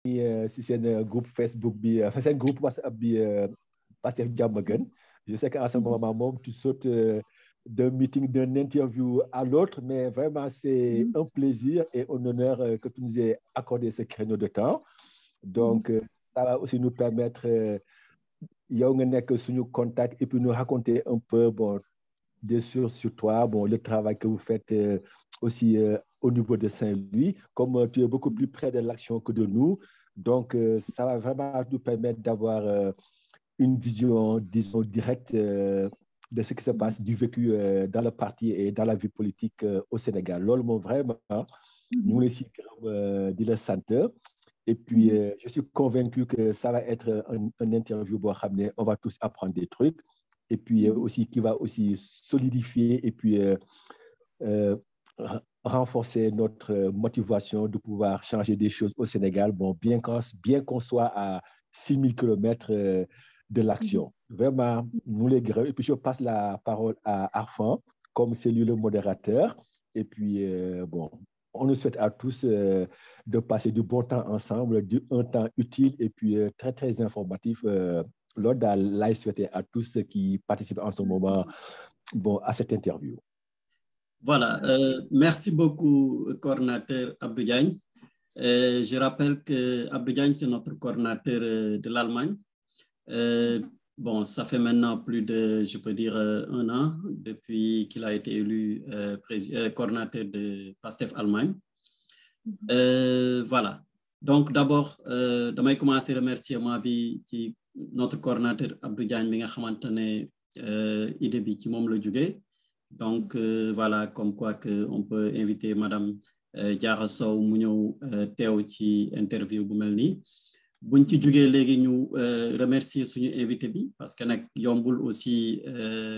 si c'est un groupe Facebook c'est un groupe WhatsApp Pastef Diamaguène. Je sais qu'à ce moment tu sautes d'un meeting, d'une interview à l'autre, mais vraiment c'est un plaisir et un honneur que tu nous aies accordé ce créneau de temps. Donc ça va aussi nous permettre yow nga nekk suñu contact et puis nous raconter un peu bien sûr sur toi, le travail que vous faites aussi au niveau de Saint-Louis, comme tu es beaucoup plus près de l'action que de nous. Donc, ça va vraiment nous permettre d'avoir une vision, disons, directe de ce qui se passe, du vécu dans le parti et dans la vie politique au Sénégal. Loolu moom vraiment, ñu ngi lay si gërëm di la sant. Et puis, je suis convaincu que ça va être un interview boo xam ne on va tous apprendre des trucs. Et puis aussi qui va aussi solidifier et puis renforcer notre motivation de pouvoir changer des choses au Sénégal, bien qu'on soit à 6000 km de l'action. Vraiment, nous les grands. Et puis je passe la parole à Arfan, comme c'est lui le modérateur. Et puis, on nous souhaite à tous de passer du bon temps ensemble, un temps utile et puis très, très informatif. Lors de la souhaiter à tous ceux qui participent en ce moment à cette interview. Voilà, merci beaucoup, coordinateur Abdou Diagne. Je rappelle que Abdou Diagne, c'est notre coordinateur de l'Allemagne. Ça fait maintenant plus de, je peux dire, 1 an depuis qu'il a été élu coordinateur de Pastef Allemagne. Voilà. Donc, d'abord, damay commencer remerciement bi ci notre coordinateur Abdou Diagne bi nga xamantene idée bi ci mom la jógee. Donc, voilà, comme quoi que on peut inviter Madame Diarra Sow mu ñëw teew ci interview bu mel nii. Buñ ci jógee léegi ñu remercier suñu invité bi parce que nag yombul aussi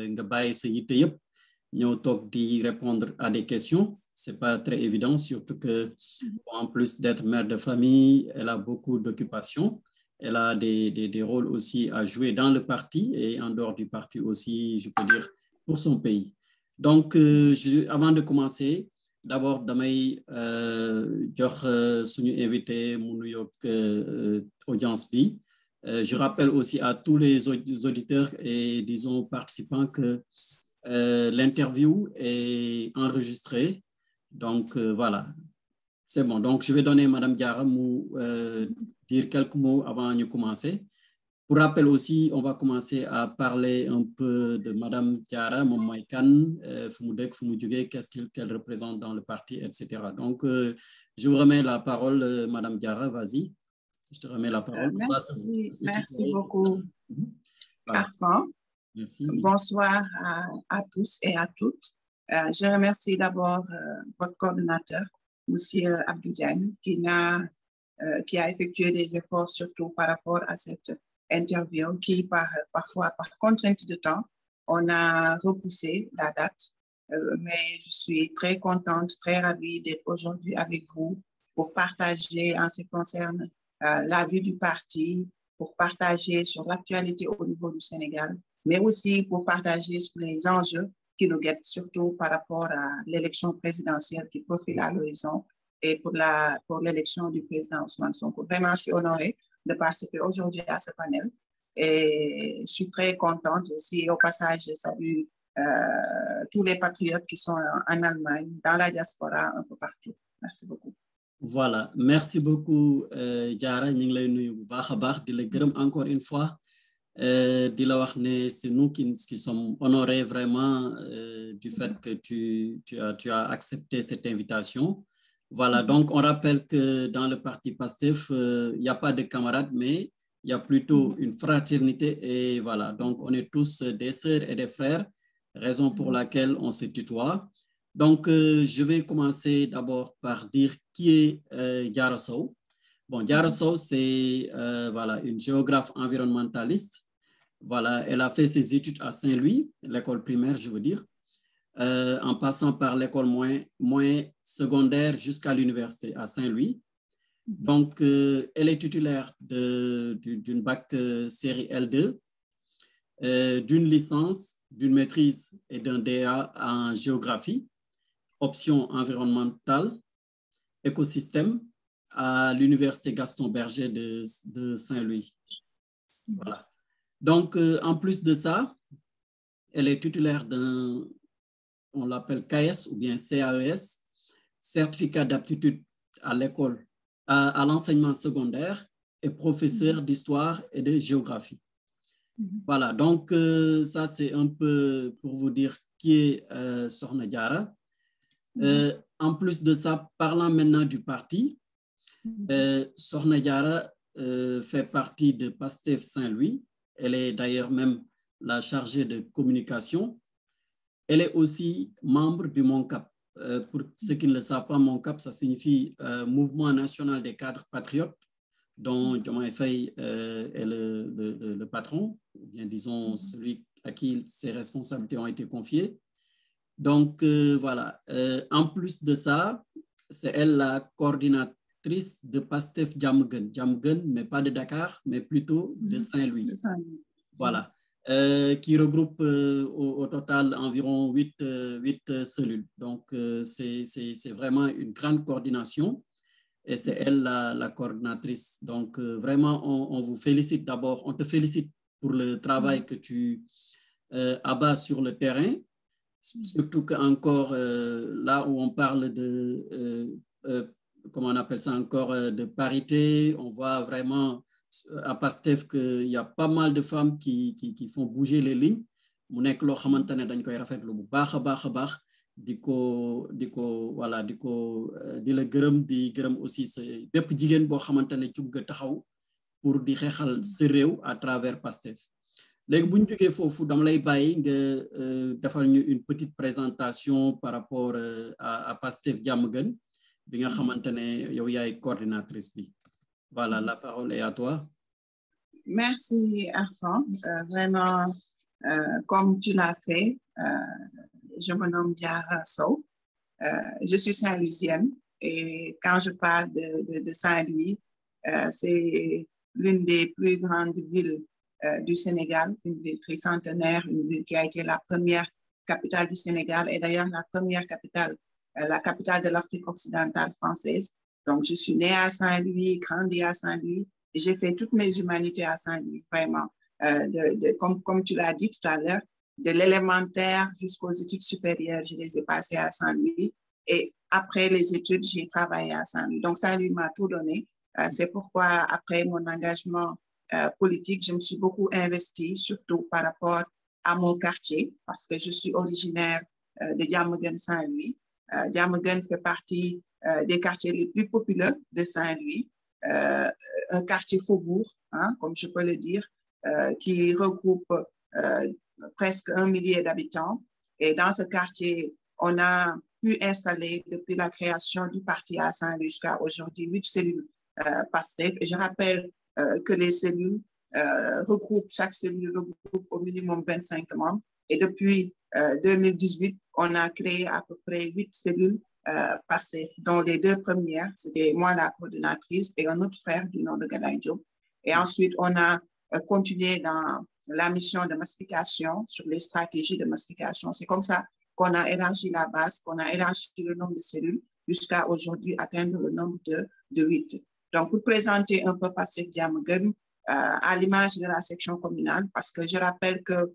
nga bàyyi sa yitte yëpp ñëw toog di répondre à des questions. C'est pas très évident, surtout que, en plus d'être mère de famille, elle a beaucoup d'occupations. Elle a des rôles aussi à jouer dans le parti et en dehors du parti aussi, je peux dire, pour son pays. Donc, avant de commencer, d'abord, damay jox suñu invité mu nuyoog audience bi. Je rappelle aussi à tous les auditeurs et, disons, participants que l'interview est enregistrée. Donc, voilà, c'est bon. Donc, je vais donner Madame Diarra dire quelques mots avant de commencer. Pour rappel aussi, on va commencer à parler un peu de Madame Diarra, qu'est-ce qu'elle représente dans le parti, etc. Donc, je vous remets la parole, Madame Diarra, vas-y. Je te remets la parole. Merci beaucoup, Arfan. Merci. Bonsoir à tous et à toutes. Je remercie d'abord votre coordinateur, Monsieur Abdou Diagne, qui a effectué des efforts surtout par rapport à cette interview qui, parfois, par contrainte de temps, on a repoussé la date. Mais je suis très contente, très ravie d'être aujourd'hui avec vous pour partager en ce qui concerne la vie du parti, pour partager sur l'actualité au niveau du Sénégal, mais aussi pour partager sur les enjeux qui nous guettent, surtout par rapport à l'élection présidentielle qui profile à l'horizon et pour l'élection du président Ousmane Sonko. Vraiment, je suis honorée de participer aujourd'hui à ce panel et je suis très contente aussi. Au passage, je salue tous les patriotes qui sont en Allemagne, dans la diaspora, un peu partout. Merci beaucoup. Voilà, merci beaucoup, Diarra. Ñu ngi lay nuyu bu baax a baax di la gërëm encore une fois. Di la wax ne c'est nous qui sommes honorés vraiment du fait que tu as accepté cette invitation. Voilà, donc on rappelle que dans le parti PASTEF, il n'y a pas de camarades, mais il y a plutôt une fraternité et voilà, donc on est tous des sœurs et des frères, raison pour laquelle on se tutoie. Donc, je vais commencer d'abord par dire qui est Diarra Sow. Bon, Diarra Sow, c'est voilà, une géographe environnementaliste. Voilà, elle a fait ses études à Saint-Louis, l'école primaire, je veux dire, en passant par l'école moyen secondaire jusqu'à l'université à Saint-Louis. Donc, elle est titulaire d'une bac série L2, d'une licence, d'une maîtrise et d'un DA en géographie, option environnementale, écosystème, à l'Université Gaston Berger de Saint-Louis. Voilà. Donc, en plus de ça, elle est titulaire d'un, on l'appelle CAES ou bien CAES, certificat d'aptitude à l'école, à l'enseignement secondaire et professeur d'histoire et de géographie. Voilà, donc ça c'est un peu pour vous dire qui est Sokhna Diarra. En plus de ça, parlant maintenant du parti, Sokhna Diarra fait partie de PASTEF Saint-Louis. Elle est d'ailleurs même la chargée de communication. Elle est aussi membre du MONCAP. Pour ceux qui ne le savent pas, MONCAP, ça signifie Mouvement national des cadres patriotes, dont Diomaye Faye est le patron, ou bien disons celui à qui ces responsabilités ont été confiées. Donc voilà, en plus de ça, c'est elle la coordinatrice de PASTEF Diamaguène, mais pas de Dakar, mais plutôt de Saint-Louis. Voilà. Qui regroupe au total environ 8 cellules. Donc, c'est vraiment une grande coordination et c'est elle la coordinatrice. Donc, vraiment, on vous félicite d'abord. On te félicite pour le travail que tu abats sur le terrain, surtout qu'encore là où on parle de, comment on appelle ça encore, de parité, on voit vraiment à PASTEF qu'il y a pas mal de femmes qui font bouger les lignes. Mu nekk loo xamante ne dañ koy rafetlu bu baax a baax di la gërëm di gërëm aussi sa bépp jigéen boo xamante ne jug nga taxaw pour di xeexal sa réew à travers PASTEF. léegi bu ñu jógee foofu dama lay bàyyi nga defal ñu une petite présentation par rapport à PASTEF Diamaguène bi nga xamante ne yow yaay coordinatrice bi. Voilà, la parole est à toi. Merci, Arfan. Vraiment, comme tu l'as fait, je me nomme Diarra Sow. Je suis Saint-Louisienne et quand je parle de Saint-Louis, c'est l'une des plus grandes villes du Sénégal, une ville tricentenaire, une ville qui a été la première capitale du Sénégal et d'ailleurs la première capitale, la capitale de l'Afrique occidentale française. Donc, je suis née à Saint-Louis, grandi à Saint-Louis et j'ai fait toutes mes humanités à Saint-Louis, vraiment. Comme tu l'as dit tout à l'heure, de l'élémentaire jusqu'aux études supérieures, je les ai passées à Saint-Louis. Et après les études, j'ai travaillé à Saint-Louis. Donc, Saint-Louis m'a tout donné. C'est pourquoi, après mon engagement politique, je me suis beaucoup investie, surtout par rapport à mon quartier, parce que je suis originaire de Diamaguène Saint-Louis. Diamaguène fait partie des quartiers les plus populaires de Saint-Louis, un quartier faubourg, hein, comme je peux le dire, qui regroupe presque 1 millier d'habitants. Et dans ce quartier, on a pu installer depuis la création du parti à Saint-Louis jusqu'à aujourd'hui 8 cellules PASTEF. Et je rappelle que les cellules chaque cellule regroupe au minimum 25 membres. Et depuis 2018, on a créé à peu près 8 cellules PASTEF, dont les 2 premières, c'était moi la coordinatrice et un autre frère du nom de Galaye Diop. Et ensuite, on a continué dans la mission de massification, sur les stratégies de massification. C'est comme ça qu'on a élargi la base, qu'on a élargi le nombre de cellules jusqu'à aujourd'hui atteindre le nombre de 8. Donc, pour présenter un peu PASTEF Diamaguène, à l'image de la section communale, parce que je rappelle que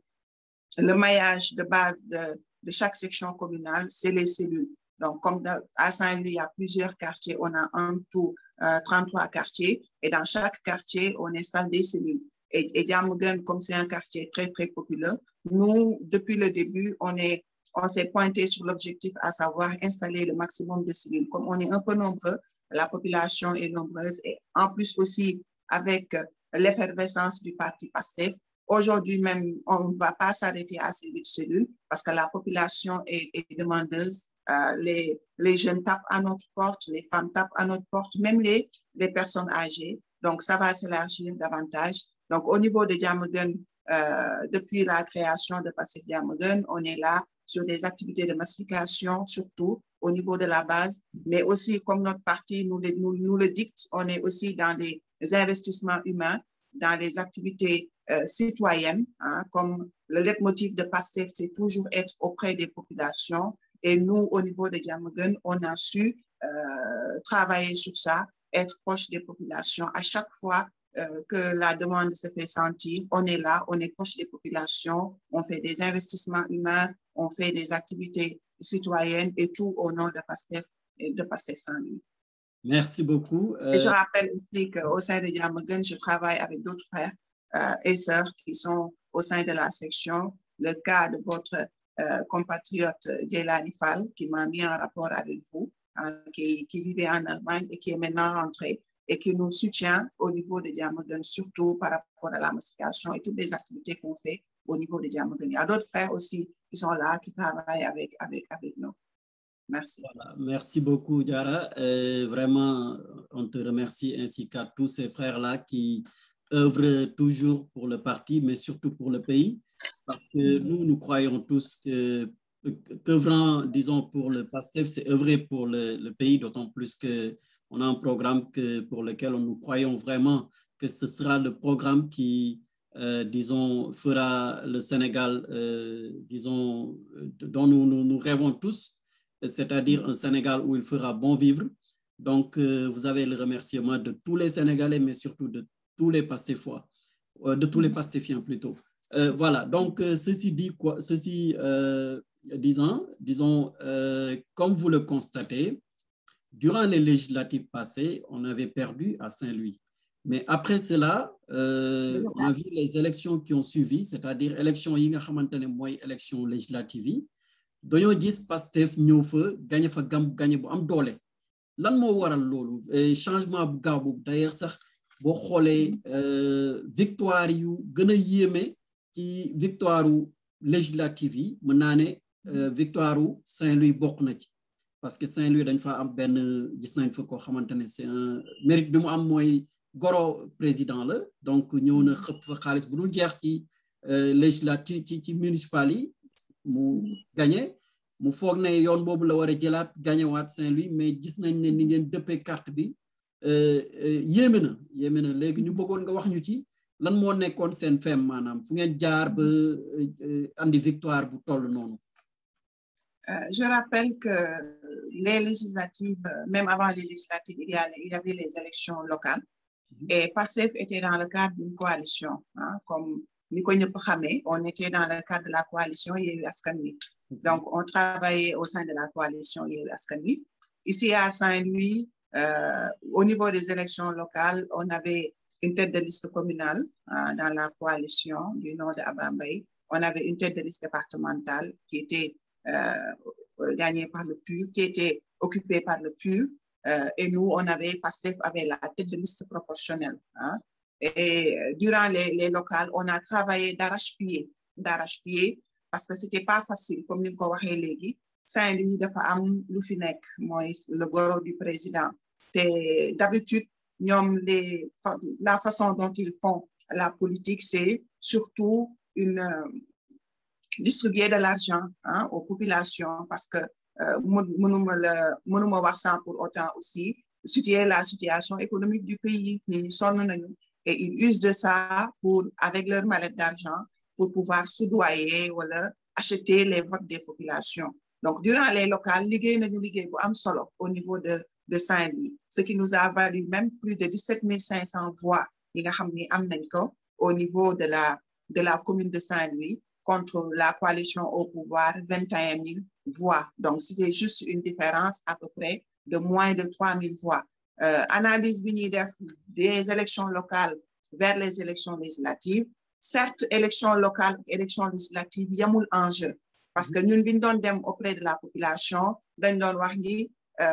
le maillage de base de chaque section communale, c'est les cellules. Donc, comme à Saint-Louis, il y a plusieurs quartiers, on a en tout 33 quartiers, et dans chaque quartier, on installe des cellules. Et Diamaguène, comme c'est un quartier très, très populaire, nous, depuis le début, on s'est pointé sur l'objectif, à savoir installer le maximum de cellules. Comme on est un peu nombreux, la population est nombreuse, et en plus aussi, avec l'effervescence du parti PASTEF, aujourd'hui même, on ne va pas s'arrêter à ces 8 cellules parce que la population est demandeuse. Les jeunes tapent à notre porte, les femmes tapent à notre porte, même les personnes âgées. Donc, ça va s'élargir davantage. Donc, au niveau de Diamaguène, depuis la création de PASTEF Diamaguène, on est là sur des activités de massification, surtout au niveau de la base, mais aussi, comme notre parti nous le dicte, on est aussi dans des investissements humains, dans les activités citoyennes, hein, comme le leitmotiv de PASTEF, c'est toujours être auprès des populations. Et nous, au niveau de Diamaguène, on a su travailler sur ça être proche des populations. À chaque fois que la demande se fait sentir, on est là, on est proche des populations, on fait des investissements humains, on fait des activités citoyennes et tout au nom de PASTEF et de PASTEF Saint-Louis. Merci beaucoup. Et je rappelle aussi qu'au sein de Diamaguène, je travaille avec d'autres frères et sœurs qui sont au sein de la section. Le cas de votre compatriote Djelani Fall, qui m'a mis en rapport avec vous, qui vivait en Allemagne et qui est maintenant rentré et qui nous soutient au niveau de Diamaguène, surtout par rapport à la massification et toutes les activités qu'on fait au niveau de Diamaguène. Il y a d'autres frères aussi qui sont là, qui travaillent avec nous. Merci. Voilà. Merci beaucoup, Diarra. Vraiment, on te remercie ainsi qu'à tous ces frères-là qui œuvrent toujours pour le parti, mais surtout pour le pays. Parce que nous croyons tous qu'œuvrant, disons, pour le PASTEF, c'est œuvrer pour le pays, d'autant plus qu'on a un programme pour lequel nous croyons vraiment que ce sera le programme qui, disons, fera le Sénégal, disons, dont nous rêvons tous, c'est-à-dire un Sénégal où il fera bon vivre. Donc, vous avez le remerciement de tous les Sénégalais, mais surtout de tous les Pastéfois, de tous les Pastéfiens plutôt. Voilà, donc ceci disons, comme vous le constatez, durant les législatives passées, on avait perdu à Saint-Louis. Mais après cela, on a vu les élections qui ont suivi, c'est-à-dire élections yi nga xamantene moy élection législative. Dañoo gis Pastef ñëw fa gagné fa gagné bu am doole lan moo waral loolu changement bu gaaw boobu d'ailleurs sax boo xoolee victoire yu gën a yéeme ci victoire législative yi mën naa ne victoire Saint-Louis bokk na ci parce que Saint-Louis dañ fa am benn gis nañ fa koo xamante ne c'est un mérite bi mu am mooy goro président la donc ñëw na xëpp fa xaalis bu dul jeex ci législative ci municipal yi mu gagné mu foog ne yoon boobu la war a jëlaat gagné waat Saint-Louis mais gis nañ ne ni ngeen dëppee carte bi yéeme na léegi ñu bëggoon nga wax ñu ci lan moo nekkoon seen fem maanaam fu ngeen jaar ba andi victoire bu toll noonu. Je rappelle que les législatives, même avant les législatives, il y avait les élections locales et PASTEF était dans le cadre d'une coalition, hein, comme on était dans le cadre de la coalition Yewwi Askan Wi. Donc, on travaillait au sein de la coalition Yewwi Askan Wi. Ici à Saint-Louis, au niveau des élections locales, on avait une tête de liste communale dans la coalition du nom de Abba Mbaye. On avait une tête de liste départementale qui était gagnée par le PUR, qui était occupée par le PUR. Et nous, PASTEF avait la tête de liste proportionnelle. Hein. Et durant les locales, on a travaillé d'arrache-pied parce que c'était pas facile, comme nous l'avons dit. Saint-Louis dafa am lu fi nek moy le goro du président. D'habitude, la façon dont ils font la politique, c'est surtout distribuer de l'argent aux populations parce que mënuma wax ça pour autant aussi situer la situation économique du pays. Et ils usent de ça avec leur mallette d'argent pour pouvoir soudoyer ou acheter les votes des populations. Donc, durant les locales, au niveau de Saint-Louis, ce qui nous a valu même plus de 17 500 voix au niveau de la commune de Saint-Louis contre la coalition au pouvoir, 21 000 voix. Donc, c'était juste une différence à peu près de moins de 3 000 voix. Analyse des élections locales vers les élections législatives. Certes, élections locales, élections législatives, il y a un enjeu. Parce que nous venons auprès de la population,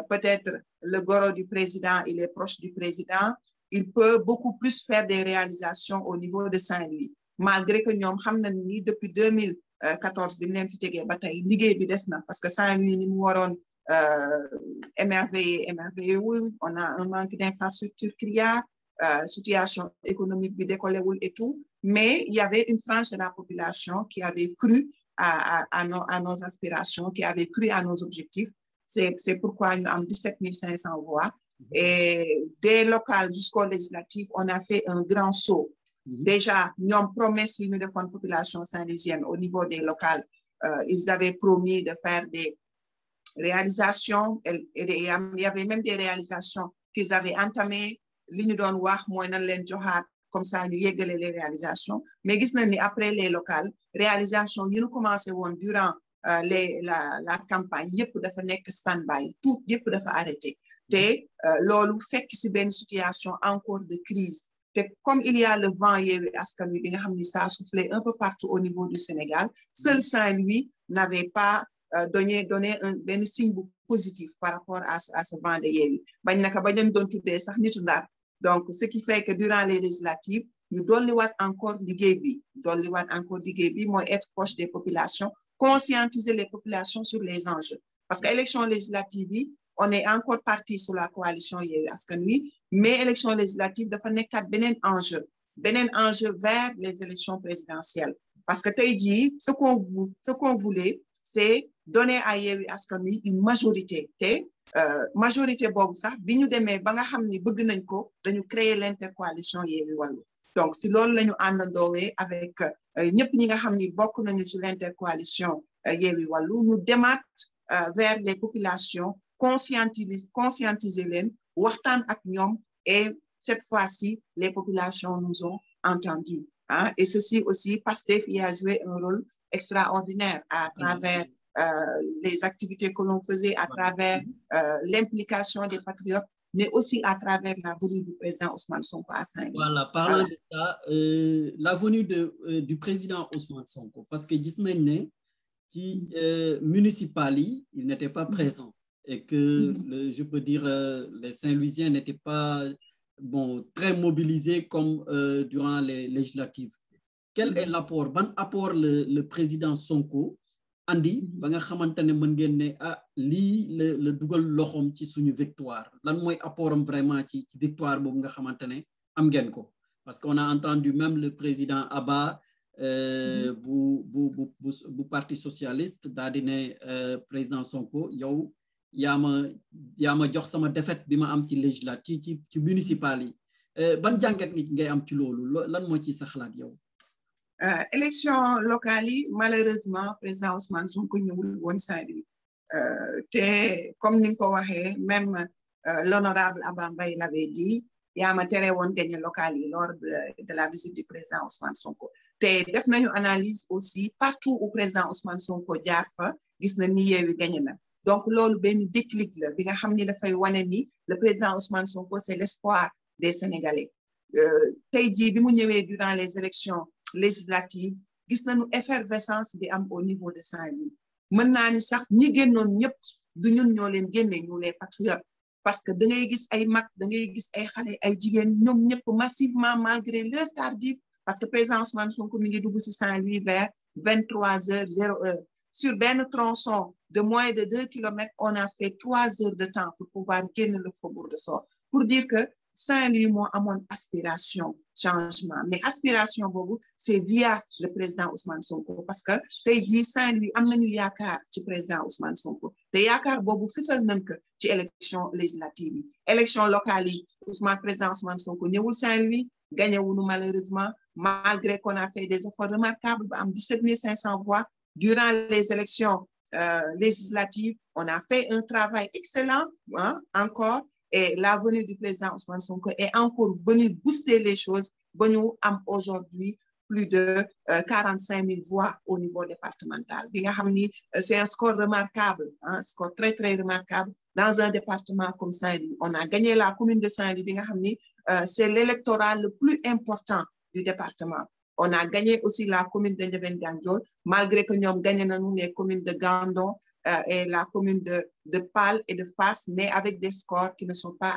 peut-être le goro du président, il est proche du président, il peut beaucoup plus faire des réalisations au niveau de Saint-Louis. Malgré que nous savons depuis 2014, parce que Saint-Louis, nous avons émerveillé, on a un manque d'infrastructures criard, situation économique bi décollé et tout, mais il y avait une frange de la population qui avait cru à nos aspirations, qui avait cru à nos objectifs. C'est pourquoi nous avons 17 500 voix. Et des locales jusqu'aux législatives, on a fait un grand saut. Déjà, nous avons promis une de la population saint-louisienne au niveau des locales. Ils avaient promis de faire des réalisations, et il y avait même des réalisations qu'ils avaient entamé li ñu doon wax mooy nan leen joxaat comme ça ñu yeggale les réalisations mais gis nañ ni après les locales réalisation yi ñu commencé woon durant la campagne yëpp dafa nekk stand-by tout yëpp dafa arrêté te loolu fekk ci benn situation encore de crise te comme il y a le vent Yewwi Askan Wi bi nga xam ni ça a soufflé un peu partout au niveau du Sénégal seul Saint-Louis n'avait pas donné benn signe bu positif par rapport à ce vent de Yewwi bañ naka ba ñu doon tuddee sax nitu Ndar donc ce qui fait que durant les législatives ñu dolliwaat encore liggéey bi mooy être proche des populations conscientiser les populations sur les enjeux parce que élection législative yi on est encore parti sur la coalition Yewwi Askan Wi mais élection législative dafa nekkaat beneen enjeu vers les élections présidentielles parce que tey jii ce qu'on voulait c'est donner à Yewwi Askan Wi une majorité te majorité boobu sax bi ñu demee ba nga xam ni bëgg nañ ko dañu créer l'intercoalition Yewwi Wallu donc si loolu la ñu àndandoowee avec ñëpp ñi nga xam ni bokk nañu ci l'intercoalition Yewwi Wallu ñu demaat vers les populations conscientiser leen waxtaan ak ñoom et cette fois-ci les populations nous ont entendus et ceci aussi Pastef y a joué un rôle extraordinaire à travers les activités que l'on faisait à travers l'implication des patriotes mais aussi à travers la venue du président Ousmane Sonko à Saint-Louis. Voilà, parlant de ça, la venue du président Ousmane Sonko, parce que gis nañ ne ci municipal yi il n'était pas présent et que je peux dire les Saint-Louisiens n'étaient pas très mobilisés comme durant les législatives. Quel est l'apport ban apport le président Sonko andi ba nga xamantene mën ngeen ne lii le dugal loxom ci suñu victoire lan mooy apportam vraiment ci victoire boobu nga xamantene am ngeen ko parce qu'on a entendu même le président Abba bu parti socialiste daal di ne président Sonko yow yaa ma jox sama défaite bi ma am ci législative ci municipal yi ban jàngat nit ngay am ci loolu lan moo ci sa xalaat yow. Élection locale yi malheureusement président Ousmane Sonko ñëwul woon Saint-Louis te comme ni nga ko waxee même l'honorable Abba Mbaye l'avait dit yaa ma tere woon gagné locale yi lors de la visite du président Ousmane Sonko te def nañu analyse aussi partout où président Ousmane Sonko jaar fa gis na ni Yewwi gagné na donc loolu benn déclic la bi nga xam ni dafay wane ni le président Ousmane Sonko c'est l'espoir des Sénégalais tey jii bi mu ñëwee durant les élections législative gis nañu effervescence bi am au niveau de Saint-Louis mën naa ni sax ñi génnoon ñëpp du ñun ñoo leen génne ñu les patriotes parce que da ngay gis ay mag da ngay gis ay xale ay jigéen ñoom ñëpp massivement malgré l'heure tardive parce que président Ousmane Sonko mi ngi dugg ci Saint-Louis vers 23h00 sur benn tronçon de moins de 2 kilomètres on a fait 3 heures de temps pour pouvoir génn le faubourg de Sor pour dire que Saint-Louis moo amoon aspiration changement mais aspiration boobu c'est via le président Ousmane Sonko parce que tey jii Saint-Louis am nañu yaakaar ci président Ousmane Sonko te yaakaar boobu fësal nañ ko ci élection législative yi élection locale yi président Ousmane Sonko ñëwul Saint-Louis gagné wuñu malheureusement malgré qu'on a fait des efforts remarquables ba am 17 500 voix durant les élections législatives on a fait un travail excellent encore. Et la venue du président Ousmane Sonko est encore venue booster les choses. Nous avons aujourd'hui plus de 45 000 voix au niveau départemental. C'est un score remarquable, un score très, très remarquable dans un département comme Saint-Louis. On a gagné la commune de Saint-Louis. C'est l'électorat le plus important du département. On a gagné aussi la commune de Ndiévène-Gandiol, malgré que nous avons gagné les communes de Gandon, et la commune de Pal et de Fass, mais avec des scores qui ne sont pas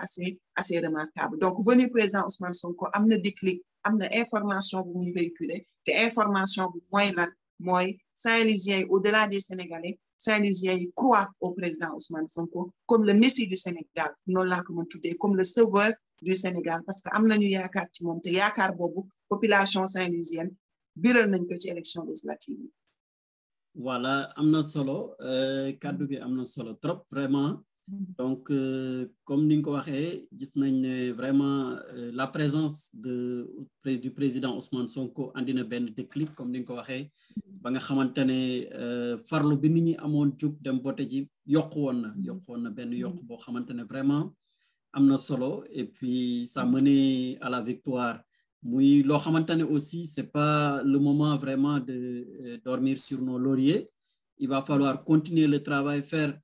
assez remarquables. Donc, venu président Ousmane Sonko, amna déclic, amna information pour nous véhiculer, des informations pour moi, Saint-Louisiens, au-delà des Sénégalais, Saint-Louisiens croient au président Ousmane Sonko comme le messie du Sénégal, non là comme tout comme le sauveur du Sénégal, parce que amna ñu yaakaar ci moom te yaakaar boobu population saint-louisienne biral nañ ko ci élection législative. Voilà, amna solo kaddu gi amna solo trop vraiment donc comme ni nga ko waxee gis nañ ne vraiment la présence du président Ousmane Sonko andi na benn déclic comme ni nga ko waxee ba nga xamante ne farlu bi nit ñi amoon jug dem voté ji yokku woon na benn yokku boo xamante ne vraiment amna solo et puis ça menait à la victoire. Oui, lo xamantane aussi c'est pas le moment vraiment de dormir sur nos lauriers. Il va falloir continuer le travail, faire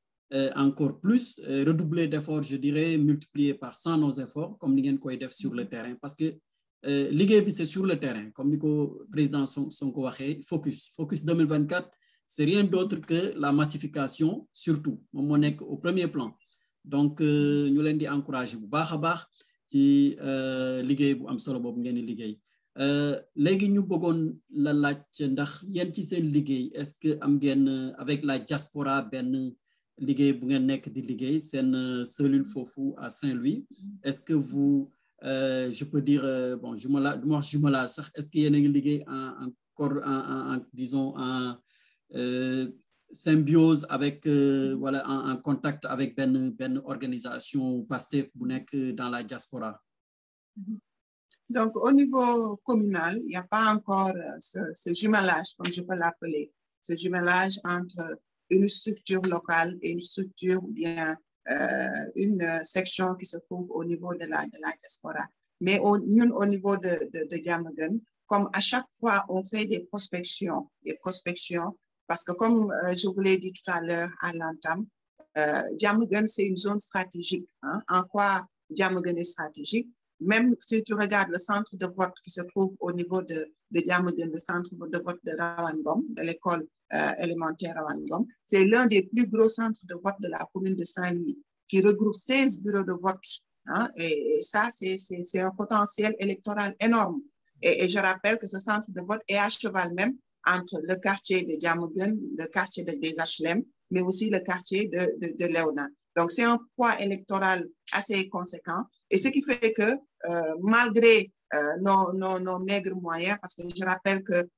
encore plus, redoubler d'efforts, je dirais, multiplier par 100 nos efforts, comme nous avons fait sur le terrain. Parce que l'IGB, c'est sur le terrain, comme le président Sonko a dit, Focus 2024, c'est rien d'autre que la massification, surtout, au premier plan. Donc, nous l'avons encouragé, ci liggéey bu am solo boobu ngeen di liggéey léegi ñu bëggoon la laaj ndax yéen ci seen liggéey est-ce que am ngeen avec la diaspora benn liggéey bu ngeen nekk di liggéey seen cellule foofu à Saint-Louis est-ce que vous je peux dire bon jumelage sax est-ce que yéen a ngi liggéey en disons en symbiose avec voilà en contact avec ben organisation Pastef bu nekk dans la diaspora. Donc au niveau communal, il n'y a pas encore ce jumelage, comme je peux l'appeler, ce jumelage entre une structure locale et une structure ou bien une section qui se trouve au niveau de la diaspora. Mais au niveau de Diamaguène, comme à chaque fois on fait des prospections, parce que comme je vous l'ai dit tout à l'heure à l'entame, Diamaguène, c'est une zone stratégique. Hein? En quoi Diamaguène est stratégique? Même si tu regardes le centre de vote qui se trouve au niveau de Diamaguène, le centre de vote de Rawangom, de l'école élémentaire Rawangom, c'est l'un des plus gros centres de vote de la commune de Saint-Louis, qui regroupe 16 bureaux de vote. Hein? Et ça, c'est un potentiel électoral énorme. Et je rappelle que ce centre de vote est à cheval même entre le quartier de Diamaguène, le quartier des HLM, mais aussi le quartier de Léona. Donc, c'est un poids électoral assez conséquent. Et ce qui fait que, malgré nos maigres moyens, parce que je rappelle que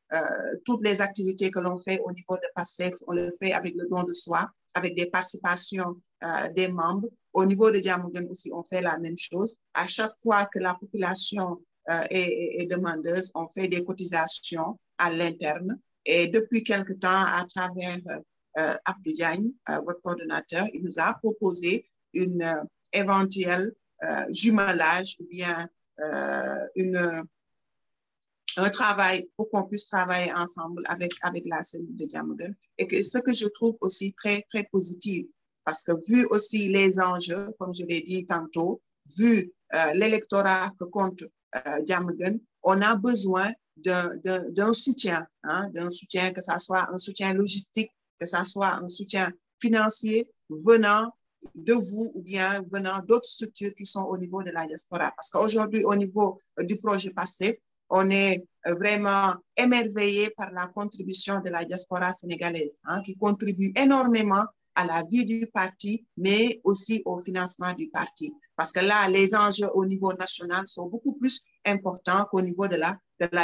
toutes les activités que l'on fait au niveau de PASTEF, on le fait avec le don de soi, avec des participations des membres. Au niveau de Diamaguène aussi, on fait la même chose. À chaque fois que la population est demandeuse, on fait des cotisations à l'interne. Et depuis quelque temps, à travers Abdou Diagne, votre coordonnateur, il nous a proposé une éventuelle jumelage ou bien un travail pour qu'on puisse travailler ensemble avec la cellule de Diamaguène. Et que ce que je trouve aussi très, très positif, parce que vu aussi les enjeux, comme je l'ai dit tantôt, vu l'électorat que compte Diamaguène, on a besoin d'un soutien, hein, d'un soutien, que ça soit un soutien logistique, que ça soit un soutien financier venant de vous ou bien venant d'autres structures qui sont au niveau de la diaspora. Parce qu'aujourd'hui, au niveau du projet PASTEF, on est vraiment émerveillé par la contribution de la diaspora sénégalaise, hein, qui contribue énormément à la vie du parti, mais aussi au financement du parti. Parce que là, les enjeux au niveau national sont beaucoup plus importants qu'au niveau de la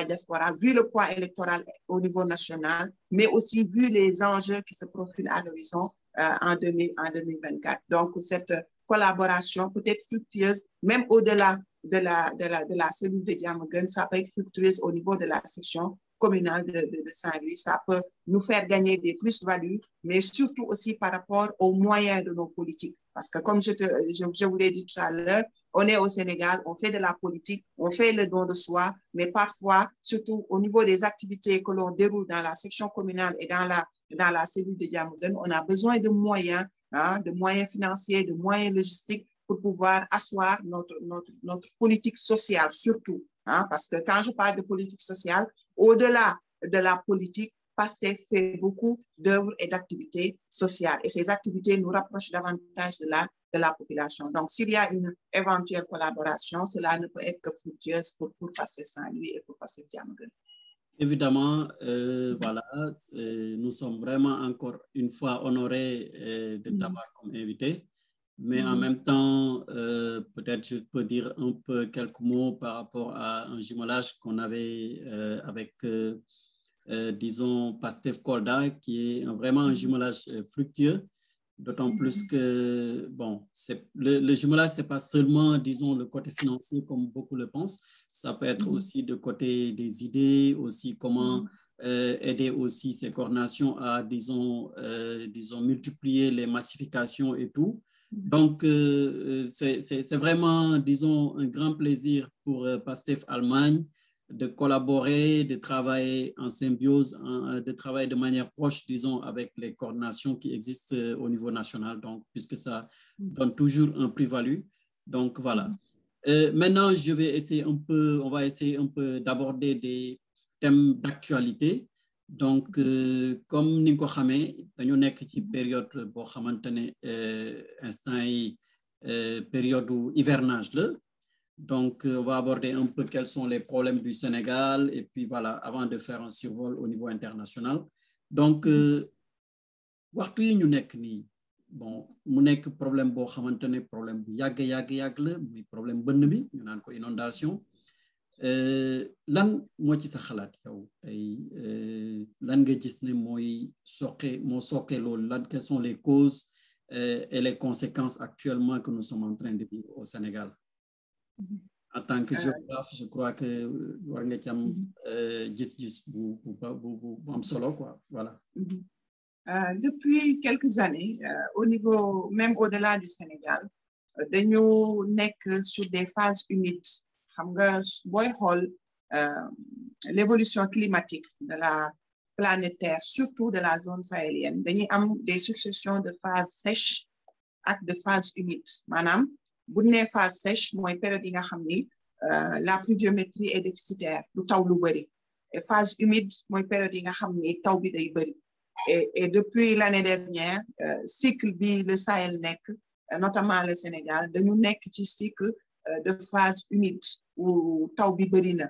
diaspora, vu le poids électoral au niveau national, mais aussi vu les enjeux qui se profilent à l'horizon en 2024. Donc, cette collaboration peut être fructueuse, même au-delà de la cellule de Diamaguène, ça peut être fructueuse au niveau de la section communale de Saint-Louis. Ça peut nous faire gagner des plus-values, mais surtout aussi par rapport aux moyens de nos politiques. Parce que comme je vous l'ai dit tout à l'heure, on est au Sénégal, on fait de la politique, on fait le don de soi, mais parfois, surtout au niveau des activités que l'on déroule dans la section communale et dans la cellule de Diamaguène, on a besoin de moyens, hein, de moyens financiers, de moyens logistiques pour pouvoir asseoir notre politique sociale surtout. Hein, parce que quand je parle de politique sociale, au-delà de la politique, PASTEF fait beaucoup d'œuvres et d'activités sociales. Et ces activités nous rapprochent davantage de la population. Donc, s'il y a une éventuelle collaboration, cela ne peut être que fructueuse pour PASTEF Saint-Louis et pour PASTEF Diamaguène. Évidemment, voilà, nous sommes vraiment encore une fois honorés de t'avoir comme invité. Mais en même temps, peut-être je peux dire un peu quelques mots par rapport à un jumelage qu'on avait avec, disons, Pastef Kolda, qui est vraiment un jumelage fructueux, d'autant plus que, bon, le jumelage, ce n'est pas seulement, disons, le côté financier comme beaucoup le pensent, ça peut être aussi de côté des idées, aussi comment aider aussi ces coordinations à, disons, multiplier les massifications et tout. Donc, c'est vraiment, disons, un grand plaisir pour PASTEF Allemagne de collaborer, de travailler en symbiose, de travailler de manière proche, disons, avec les coordinations qui existent au niveau national, donc, puisque ça donne toujours un plus-value. Donc, voilà. Maintenant, on va essayer un peu d'aborder des thèmes d'actualité. Donc, comme ni nga ko xamee dañu nekk ci période boo xamante ne instant yi période hivernage la. Donc, on va aborder un peu quels sont les problèmes du Sénégal et puis voilà, avant de faire un survol au niveau international. Donc, waxtu yi ñu nekk nii bon mu nekk problème boo xamante ne problème bu yàgg la muy problème bënn bi ñu naan ko inondation. Lan moo ci sa xalaat yow tey lan nga gis ne moo sokke loolu lan quelles sont les causes et les conséquences actuellement que nous sommes en train de vivre au Sénégal? En tant que géographe, je crois que war nga ci am gis-gis bu am solo quoi, voilà. Depuis quelques années, au niveau même au-delà du Sénégal, dañu nekk sur des phases humides. Xam nga booy xool l'évolution climatique de la planète Terre, surtout de la zone sahélienne, dañuy am des successions de phases sèches ak de phases humides. Maanaam bu nee phase sèche mooy période yi nga xam ni la pluviométrie est déficitaire du taw lu bëri, et phase humide mooy période yi nga xam ni taw bi day bëri. Et depuis l'année dernière, cycle bi le Sahel nekk, notamment le Sénégal, dañu nekk ci cycle de phase humide où taw bi bëri na,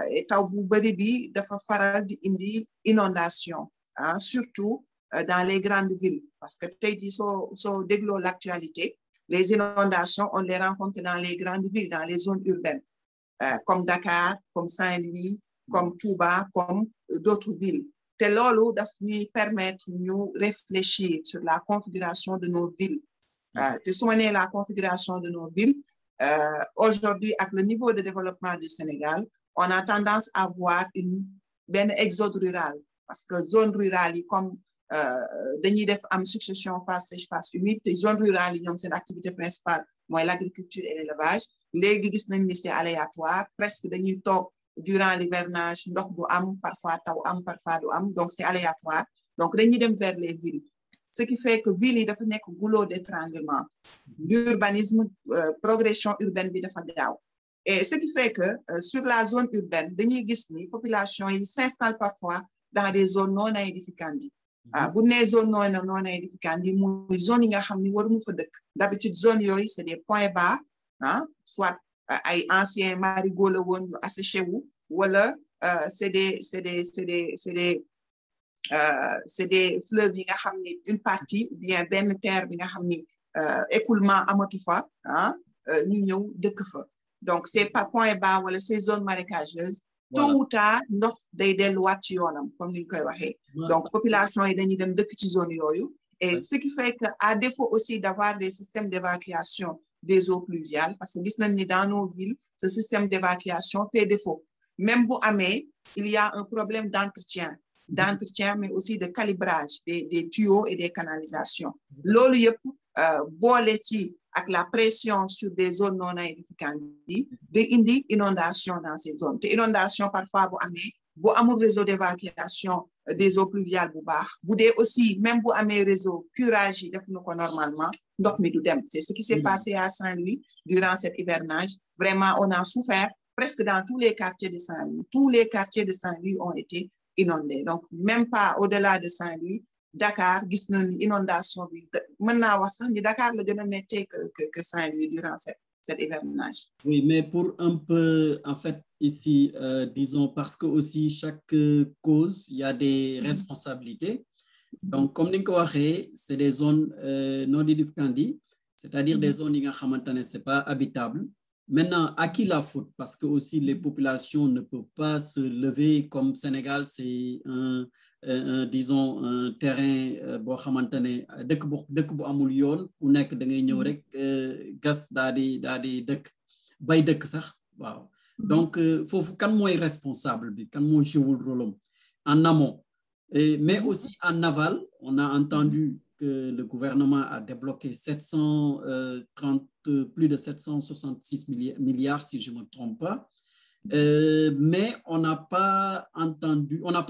et taw bu bëri bi dafa faral di indi inondation, surtout dans les grandes villes, parce que tey jii soo dégloo l'actualité, les inondations on les rencontre dans les grandes villes, dans les zones urbaines, comme Dakar, comme Saint-Louis, comme Touba, comme d'autres villes. Te loolu daf ñuy permettre ñu réfléchir sur la configuration de nos villes. Te su ma nee la configuration de nos villes, aujourd'hui avec le niveau de développement du Sénégal, on a tendance à voir benn exode rural, parce que zone rurale yi comme dañuy def am succession phase sèche phase humide, te zone rurale yi ñoom seen activité principale mooy l'agriculture et l'élevage. Léegi gis nañ ni c'est aléatoire, presque dañuy toog durant l'hivernage ndox du am, parfois taw am, parfois du am, donc c'est aléatoire. Donc dañuy dem vers les villes, ce qui fait que ville yi dafa nekk goulot d'étranglement. L'urbanisme, progression urbaine bi dafa gaaw, et ce qui fait que sur la zone urbaine dañuy gis ni population yi s'installe parfois dans des zones non aedificantes. Bu nee zone non aedificante yi mooy zone yi nga xam ni waruñu fa dëkk. D'habitude zone yooyu c'est des points bas, soit ay anciens marigots la woon yu asséché wu, wala c'est des fleuves yi nga xam ni une partie ou bien benn terre bi nga xam ni écoulement amatu fa, ñu ñëw dëkk fa. Donc c'est pas point bas wala ces zones marécageuses, tôt ou tard ndox day delluwaat ci yoonam comme ni ñu koy waxee. Donc population yi dañuy dem dëkk ci zone yooyu, et ce qui fait que à défaut aussi d'avoir des systèmes d'évacuation des eaux pluviales, parce que gis nañ ni dans nos villes ce système d'évacuation fait défaut. Même bu amee, il y a un problème d'entretien, mais aussi de calibrage des tuyaux et des canalisations. Loolu yëpp boole ci ak la pression sur des zones non aedificantes yi day indi inondation dans ces zones. Te inondation parfois bu amee, bu amul réseau d'évacuation des eaux pluviales bu baax, bu dee aussi même bu amee réseau curage yi def na ko normalement, ndox mi du dem. C'est ce qui s'est passé à Saint-Louis durant cet hivernage. Vraiment, on a souffert presque dans tous les quartiers de Saint-Louis. Tous les quartiers de Saint-Louis ont été inondés. Donc, même pas au-delà de Saint-Louis, Dakar, gis nañu inondation bi mën naa wax sax ni Dakar la gën a méttee que Saint-Louis durant cet hivernage. Oui, mais pour un peu, en fait, ici, disons, parce que aussi chaque cause, il y a des responsabilités. Donc, comme ni ko waxee, c'est des zones non aedificantes, c'est-à-dire des zones yi nga xamante ne c'est pas habitable. Maintenant, à qui la faute? Parce que aussi les populations ne peuvent pas se lever comme Sénégal, c'est disons un terrain boo xamante ne dëkk bu amul yoon ku nekk da ngay ñëw rek gas daal di dëkk bay dëkk sax waaw. Donc foofu kan mooy responsable bi, kan moo joué rôle en amont, mais aussi en aval. On a entendu que le gouvernement a débloqué plus de 766 milliards, si je ne me trompe pas. Mais on n'a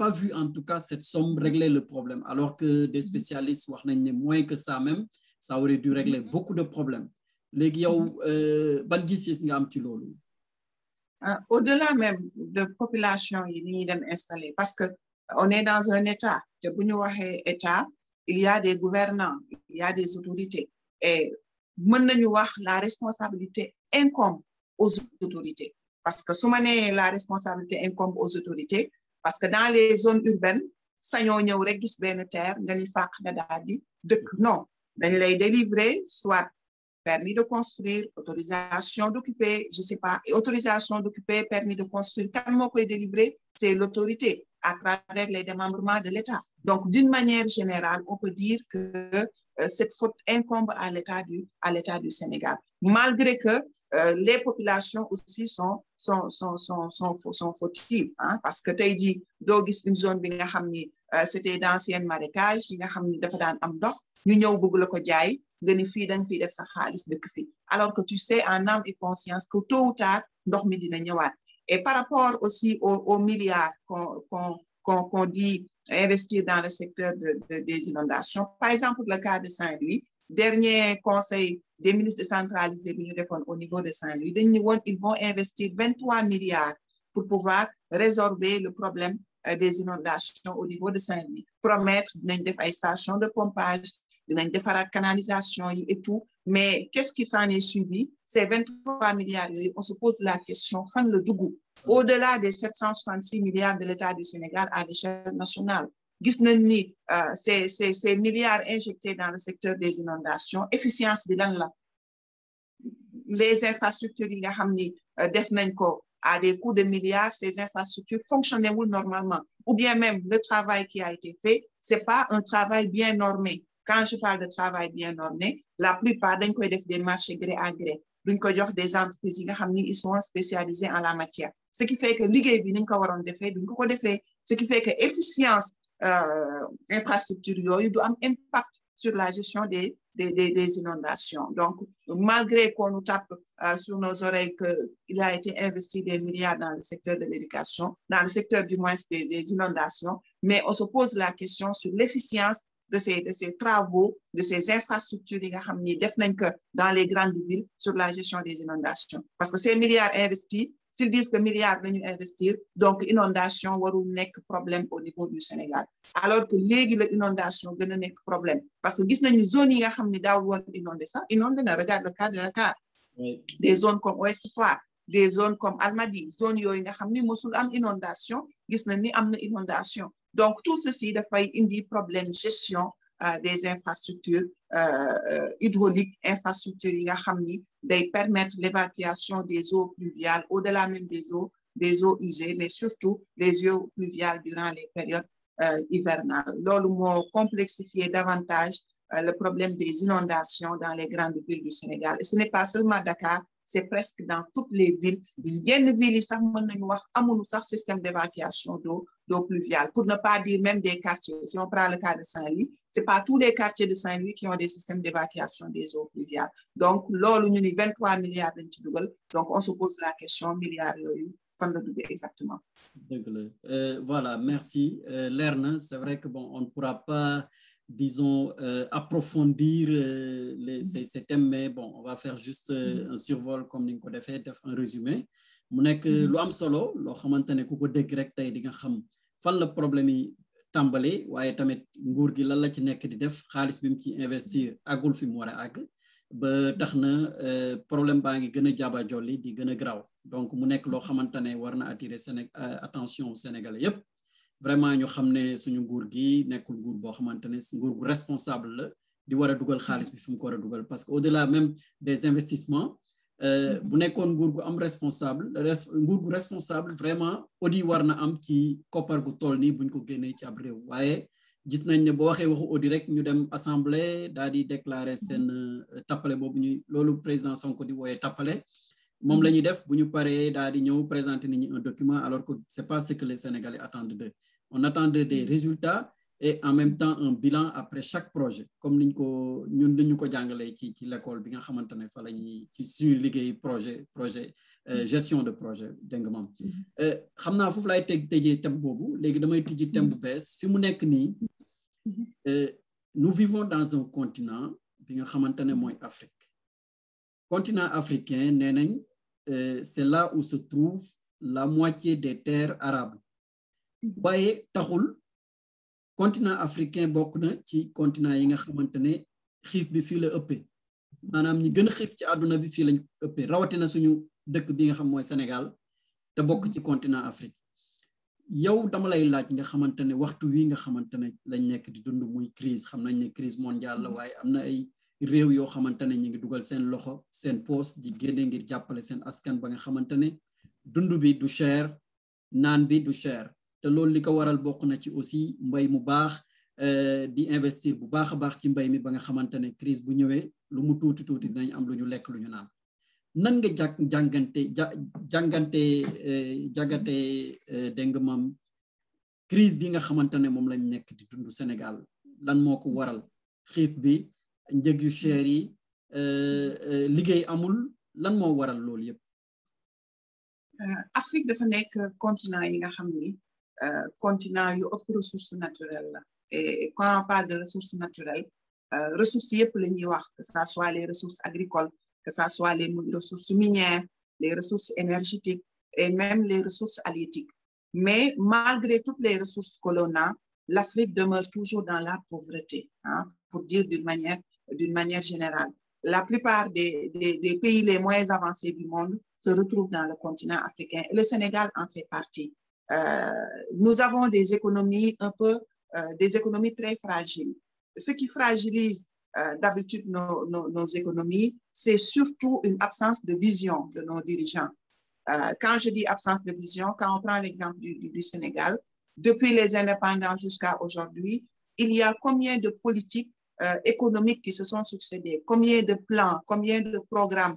pas vu en tout cas cette somme régler le problème, alors que des spécialistes wax nañ ne moins que ça même, ça aurait dû régler beaucoup de problèmes. Léegi yow ban gis-gis nga am ci loolu? Au-delà même de population yi ni dem installer, parce que on est dans un état, te bu ñu waxee état, il y a des gouvernants, il y a des autorités, et mën nañu wax la responsabilité incombe aux autorités. Parce que su ma nee la responsabilité incombe aux autorités, parce que dans les zones urbaines sañoo ñëw rek gis benn terre nga ni fàq nga daal di dëkk. Non, dañ lay délivrer soit permis de construire, autorisation d'occuper, je sais pas, autorisation d'occuper, permis de construire. Quand moo koy délivrer, c'est l'autorité à travers les démembrements de l'État. Donc, d'une manière générale, on peut dire que cette faute incombe à l'État du Sénégal. Malgré que les populations aussi sont fautives, hein, parce que tey jii doo gis une zone bi nga xam ni c'était d'anciennes marécages yi nga xam ni dafa daan am ndox ñu ñëw bëgg la ko jaay nga ni fii danga fiy def sa xaalis dëkk fi, alors que tu sais en âme et conscience que tôt ou tard ndox mi dina ñëwaat. Et par rapport aussi aux milliards qu'on dit investir dans le secteur des inondations, par exemple le cas de Saint-Louis, dernier conseil des ministres décentralisés bi ñu defoon au niveau de Saint-Louis, dañ ni woon ils vont investir 23 milliards pour pouvoir résorber le problème des inondations au niveau de Saint-Louis. Promettre dinañ def ay stations de pompage, dinañ defaraat canalisation yi et tout, mais qu'est-ce qui s'en est suivi? Ces 23 milliards yooyu, on se pose la question fan la dugg au-delà des 766 milliards de l'État du Sénégal à l'échelle nationale. Gis nañ ni ces milliards injectés dans le secteur des inondations, efficience bi lan la? Les infrastructures yi nga xam ni def nañ ko à des coûts de milliards, ces infrastructures fonctionnaient normalement, ou bien même le travail qui a été fait, c'est pas un travail bien normé. Quand je parle de travail bien normé, la plupart dañ koy def des marchés gré à gré, duñ ko jox des entreprises yi nga xam ni ils sont spécialisés en la matière, ce qui fait que liggéey bi niñ ko waroon defee duñ ko defee, ce qui fait que efficience infrastructure yooyu du am impact sur la gestion des inondations. Donc, malgré qu'on nous tape sur nos oreilles qu'il a été investi des milliards dans le secteur de l'éducation, dans le secteur du moins des inondations, mais on se pose la question sur l'efficience de ces travaux, de ces infrastructures yi nga xam ni def nañ ko dans les grandes villes sur la gestion des inondations. Parce que ces milliards investis, s'ils disent que milliards lañu investir, donc inondation warul nekk problème au niveau du Sénégal. Alors que léegi la inondation gën a nekk problème. Parce que gis nañu zone yi nga xam ni daawul woon inondé sax, inondé na, regarde le cas de Dakar. Oui. Des zones comme Ouest Foire, des zones comme Almadies, zones yooyu nga xam ni mosul am inondation, gis nañ ni am na inondation. Donc, tout ceci dafay indi problème gestion des infrastructures hydrauliques, infrastructures yi nga xam ni day permettre l'évacuation des eaux pluviales, au-delà même des eaux usées, mais surtout les eaux pluviales durant les périodes hivernales. Loolu moo complexifier davantage le problème des inondations dans les grandes villes du Sénégal. Et ce n'est pas seulement Dakar, c'est presque dans toutes les villes. Yenn villes yi sax mën nañu wax amuñu sax système d'évacuation d'eau pluviale, pour ne pas dire même des quartiers. Si on prend le cas de Saint-Louis, c'est pas tous les quartiers de Saint-Louis qui ont des systèmes d'évacuation des eaux pluviales. Donc, loolu ñu ni 23 milliards lañ ci dugal. Donc, on se pose la question, milliards yooyu fan la dugg exactement. Voilà, merci. Lerna, c'est vrai que bon, on ne pourra pas, disons, approfondir ces thèmes, mais bon, on va faire juste un survol comme ni nga ko defee, def un résumé. Mu nekk lu am solo loo xamante ne ku ko dégg rek tey di nga xam fan la problème yi tàmbali, waaye tamit nguur gi lan la ci nekk di def, xaalis bi mu ci investir àggul fi mu war a àgg ba tax na problème baa ngi gën a jaaba jolli di gën a graw. Donc mu nekk loo xamante ne war na attirer attention Sénégalais yépp. Vraiment ñu xam ne suñu nguur gi nekkul nguur boo xamante ne nguur gu responsable la di war a dugal xaalis bi fi mu ko war a dugal, parce que au-delà même des investissements bu nekkoon nguur gu am nguur gu responsable vraiment audit war na am ci koppar gu toll nii buñ ko génnee ci ab réew. Waaye gis nañ ne boo waxee waxu audit rek ñu dem assemblée daal di déclarer seen tappale boobu loolu président Sonko di wooyee tappale moom la ñuy def bu ñu paree daal di ñëw présenter nit ñi un document, alors que c'est pas ce que les Sénégalais attendent d'eux. On attend des résultats et en même temps un bilan après chaque projet comme niñ ko ñun dañu ko jàngalee ci l'école bi nga xamante ne fa la ñuy ci suñu liggéey projet gestion de projet dégg nga moom xam naa foofu laay tëjee thème boobu léegi damay tijji thème bu bees fi mu nekk nii nous vivons dans un continent bi nga xamante ne mooy Afrique continent africain nee nañ c'est là où se trouve la moitié des terres arables waaye taxul continent africain bokk na ci continent yi nga xamante ne xiif bi fii la ëppee maanaam ñi gën a xiif ci àdduna bi fii lañ ëppee rawatina suñu dëkk bi nga xam mooy Sénégal te bokk ci continent Afrique yow dama lay laaj nga xamante ne waxtu wi nga xamante ne lañ nekk di dund muy crise xam nañ ne crise mondiale la waaye am na ay réew yoo xamante ne ñu ngi dugal seen loxo seen poos di génne ngir jàppale seen askan ba nga xamante ne dund bi du cher naan bi du cher te loolu li ko waral bokk na ci aussi mbay mu baax di investir bu baax a baax ci mbay mi ba nga xamante ne crise bu ñëwee lu mu tuuti dinañ am lu ñu lekk lu ñu naan nan nga jàngante dégg nga maam crise bi nga xamante ne moom lañ nekk di dund Sénégal lan moo ko waral xiif bi njëg yu cher yi liggéey amul lan moo waral loolu yëpp. Afrique dafa nekk continent yi nga xam ni continent yu ëpp ressources naturelles la et quand on parle de ressources naturelles ressources yëpp la ñuy wax que ça soit les ressources agricoles que ça soit les ressources minières les ressources énergétiques et même les ressources halieutiques mais malgré toutes les ressources que l'on a l'Afrique demeure toujours dans la pauvreté hein, pour dire d'une manière générale la plupart des pays les moins avancés du monde se retrouvent dans le continent africain et le Sénégal en fait partie. Nous avons des économies des économies très fragiles. Ce qui fragilise d'habitude nos économies, c'est surtout une absence de vision de nos dirigeants. Quand je dis absence de vision, quand on prend l'exemple du Sénégal, depuis les indépendances jusqu'à aujourd'hui, il y a combien de politiques économiques qui se sont succédées, combien de plans, combien de programmes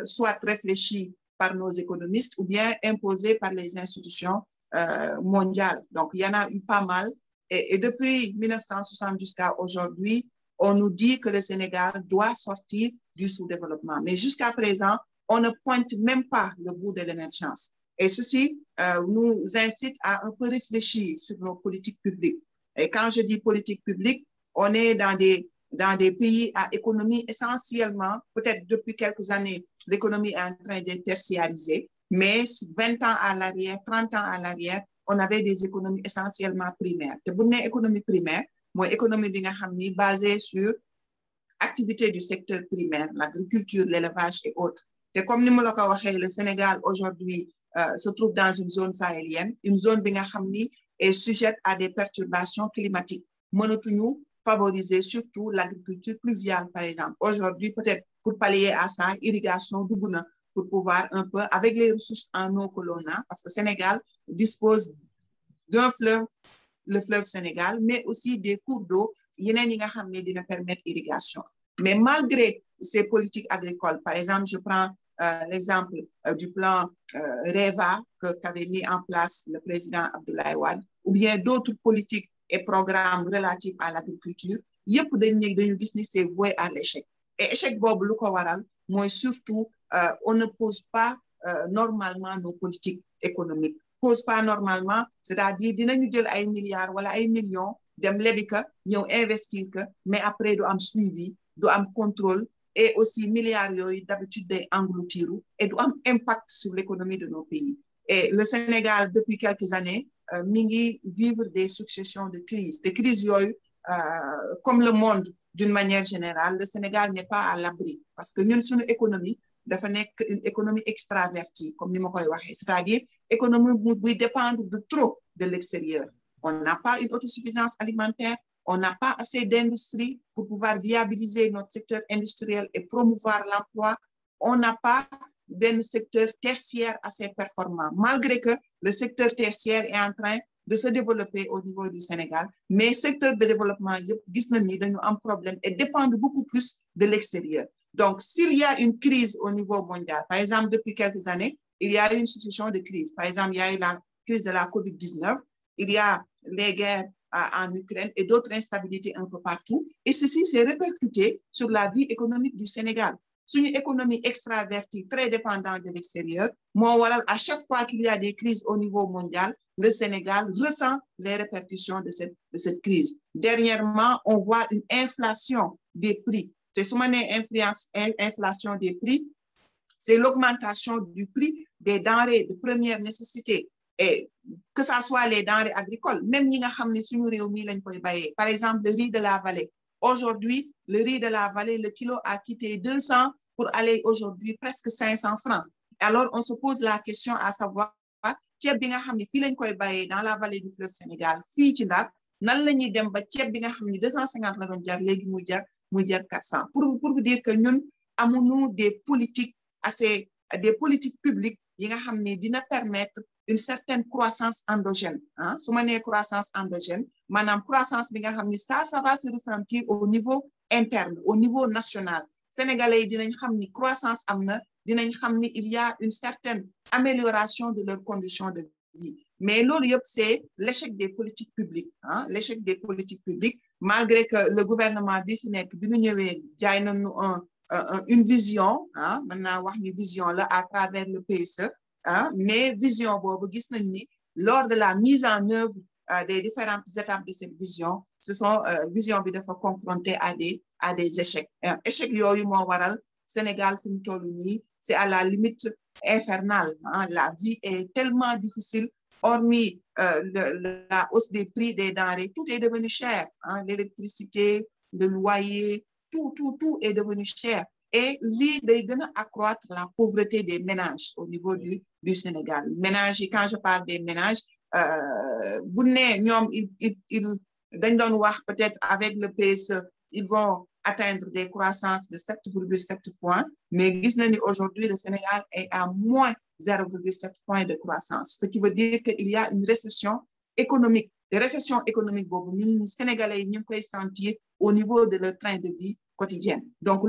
soit réfléchis par nos économistes ou bien imposés par les institutions mondiales. Donc, il y en a eu pas mal. Et depuis 1960 jusqu'à aujourd'hui, on nous dit que le Sénégal doit sortir du sous-développement. Mais jusqu'à présent, on ne pointe même pas le bout de l'émergence. Et ceci nous incite à un peu réfléchir sur nos politiques publiques. Et quand je dis politique publique, on est dans des pays à économie essentiellement, peut-être depuis quelques années, l'économie est en train d'être tertiarisée, mais 20 ans à l'arrière, 30 ans à l'arrière, on avait des économies essentiellement primaires. te bu nee économie primaire mooy économie bi nga xam ni basée sur activité du secteur primaire, l'agriculture, l'élevage et autres. Et comme ni ma la ko waxee, le Sénégal aujourd'hui se trouve dans une zone sahélienne, une zone bi nga xam ni est sujette à des perturbations climatiques. Mënatuñu favoriser surtout l'agriculture pluviale, par exemple. Aujourd'hui, peut-être pour pallier à ça, irrigation dugg na pour pouvoir un peu, avec les ressources en eau que l'on a, parce que le Sénégal dispose d'un fleuve, le fleuve Sénégal, mais aussi des cours d'eau, yeneen yi nga xam ne dina permettre irrigation. Mais malgré ces politiques agricoles, par exemple, je prends l'exemple du plan REVA qu'avait mis en place le président Abdoulaye Wade, ou bien d'autres politiques et programmes relatifs à l'agriculture, yëpp dañu gis ni c'est voué à l'échec. Et échec boobu lu ko waral mooy surtout on ne pose pas normalement nos politiques économiques. Pose pas normalement, c'est-à-dire dinañu jël ay milliards wala ay millions dem lebi ka ñëw investir ka, mais après du am suivi, du am contrôle et aussi milliards yooyu d'habitude day engloutir et du am impact sur l'économie de nos pays. Et le Sénégal depuis quelques années mi ngi vivre des successions de crises yooyu comme le monde d'une manière générale. Le Sénégal n'est pas à l'abri parce que ñun suñu économie dafa nekk une économie extravertie comme ni ma koy waxee, c'est-à-dire économie buy dépendre de trop de l'extérieur. On n'a pas une autosuffisance alimentaire, on n'a pas assez d'industrie pour pouvoir viabiliser notre secteur industriel et promouvoir l'emploi. On n'a pas d'un secteur tertiaire assez performant, malgré que le secteur tertiaire est en train de se développer au niveau du Sénégal. Mais secteur de développement, gis nañ ni dañu am problème et dépendent beaucoup plus de l'extérieur. Donc, s'il y a une crise au niveau mondial, par exemple, depuis quelques années, il y a eu une succession de crises. Par exemple, il y a eu la crise de la COVID-19, il y a les guerres en Ukraine et d'autres instabilités un peu partout. Et ceci s'est répercuté sur la vie économique du Sénégal. C'est une économie extravertie, très dépendante de l'extérieur. À chaque fois qu'il y a des crises au niveau mondial, le Sénégal ressent les répercussions de cette crise. Dernièrement, on voit une inflation des prix. C'est ce inflation des prix, c'est l'augmentation du prix des denrées de première nécessité. Et que ce soit les denrées agricoles, même par exemple le riz de la vallée. Aujourd'hui, le riz de la vallée, le kilo a quitté 200 pour aller aujourd'hui presque 500 francs. Alors, on se pose la question à savoir, dans la vallée du fleuve Sénégal, nan la ñuy dem ba ceeb bi nga xam ne 250 la doon jar léegi muy jar 400 pour vous dire que ñun amuñu des politiques publiques yi nga xam ne dina permettre une certaine croissance endogène ah su ma nee croissance endogène maanaam croissance bi nga xam ne ça va se ressentir au niveau interne au niveau national sénégalais yi dinañ xam ni croissance am na dinañ xam ni il y a une certaine amélioration de leurs conditions de vie. Mais l'autre, c'est l'échec des politiques publiques. Hein? L'échec des politiques publiques, malgré que le gouvernement a une vision, hein? Maintenant, une vision là, à travers le PSE, hein? Mais vision, lors de la mise en œuvre des différentes étapes de cette vision, ce sont visions qui doivent confronter à des échecs. Échecs, Sénégal, c'est à la limite infernale. Hein? La vie est tellement difficile. Hormis la hausse des prix des denrées, tout est devenu cher. Hein? L'électricité, le loyer, tout est devenu cher. Et l'idée de accroître la pauvreté des ménages au niveau du Sénégal. Ménages, quand je parle des ménages, peut-être avec le PSE, ils vont atteindre des croissances de 7,7 points. Mais aujourd'hui, le Sénégal est à moins 0,7 points de croissance. Ce qui veut dire qu'il y a une récession économique. Les récessions économiques, les Sénégalais ne peuvent sentir au niveau de leur train de vie quotidien. Donc,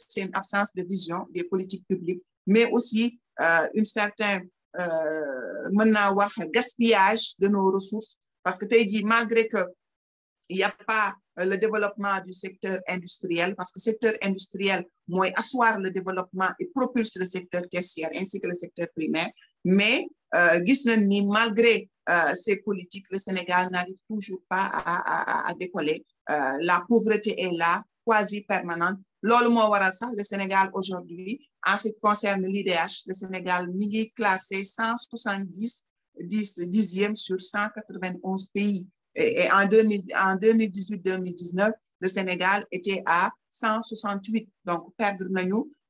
c'est une absence de vision des politiques publiques, mais aussi une certaine gaspillage de nos ressources. Parce que tu as dit, malgré que il n'y a pas le développement du secteur industriel, parce que le secteur industriel, moi, asseoir le développement et propulse le secteur tertiaire ainsi que le secteur primaire. Mais, malgré ces politiques, le Sénégal n'arrive toujours pas à décoller. La pauvreté est là, quasi permanente. Le Sénégal aujourd'hui, en ce qui concerne l'IDH, le Sénégal est classé 170e sur 191 pays. Et en 2018-2019, le Sénégal était à 168. Donc, perdre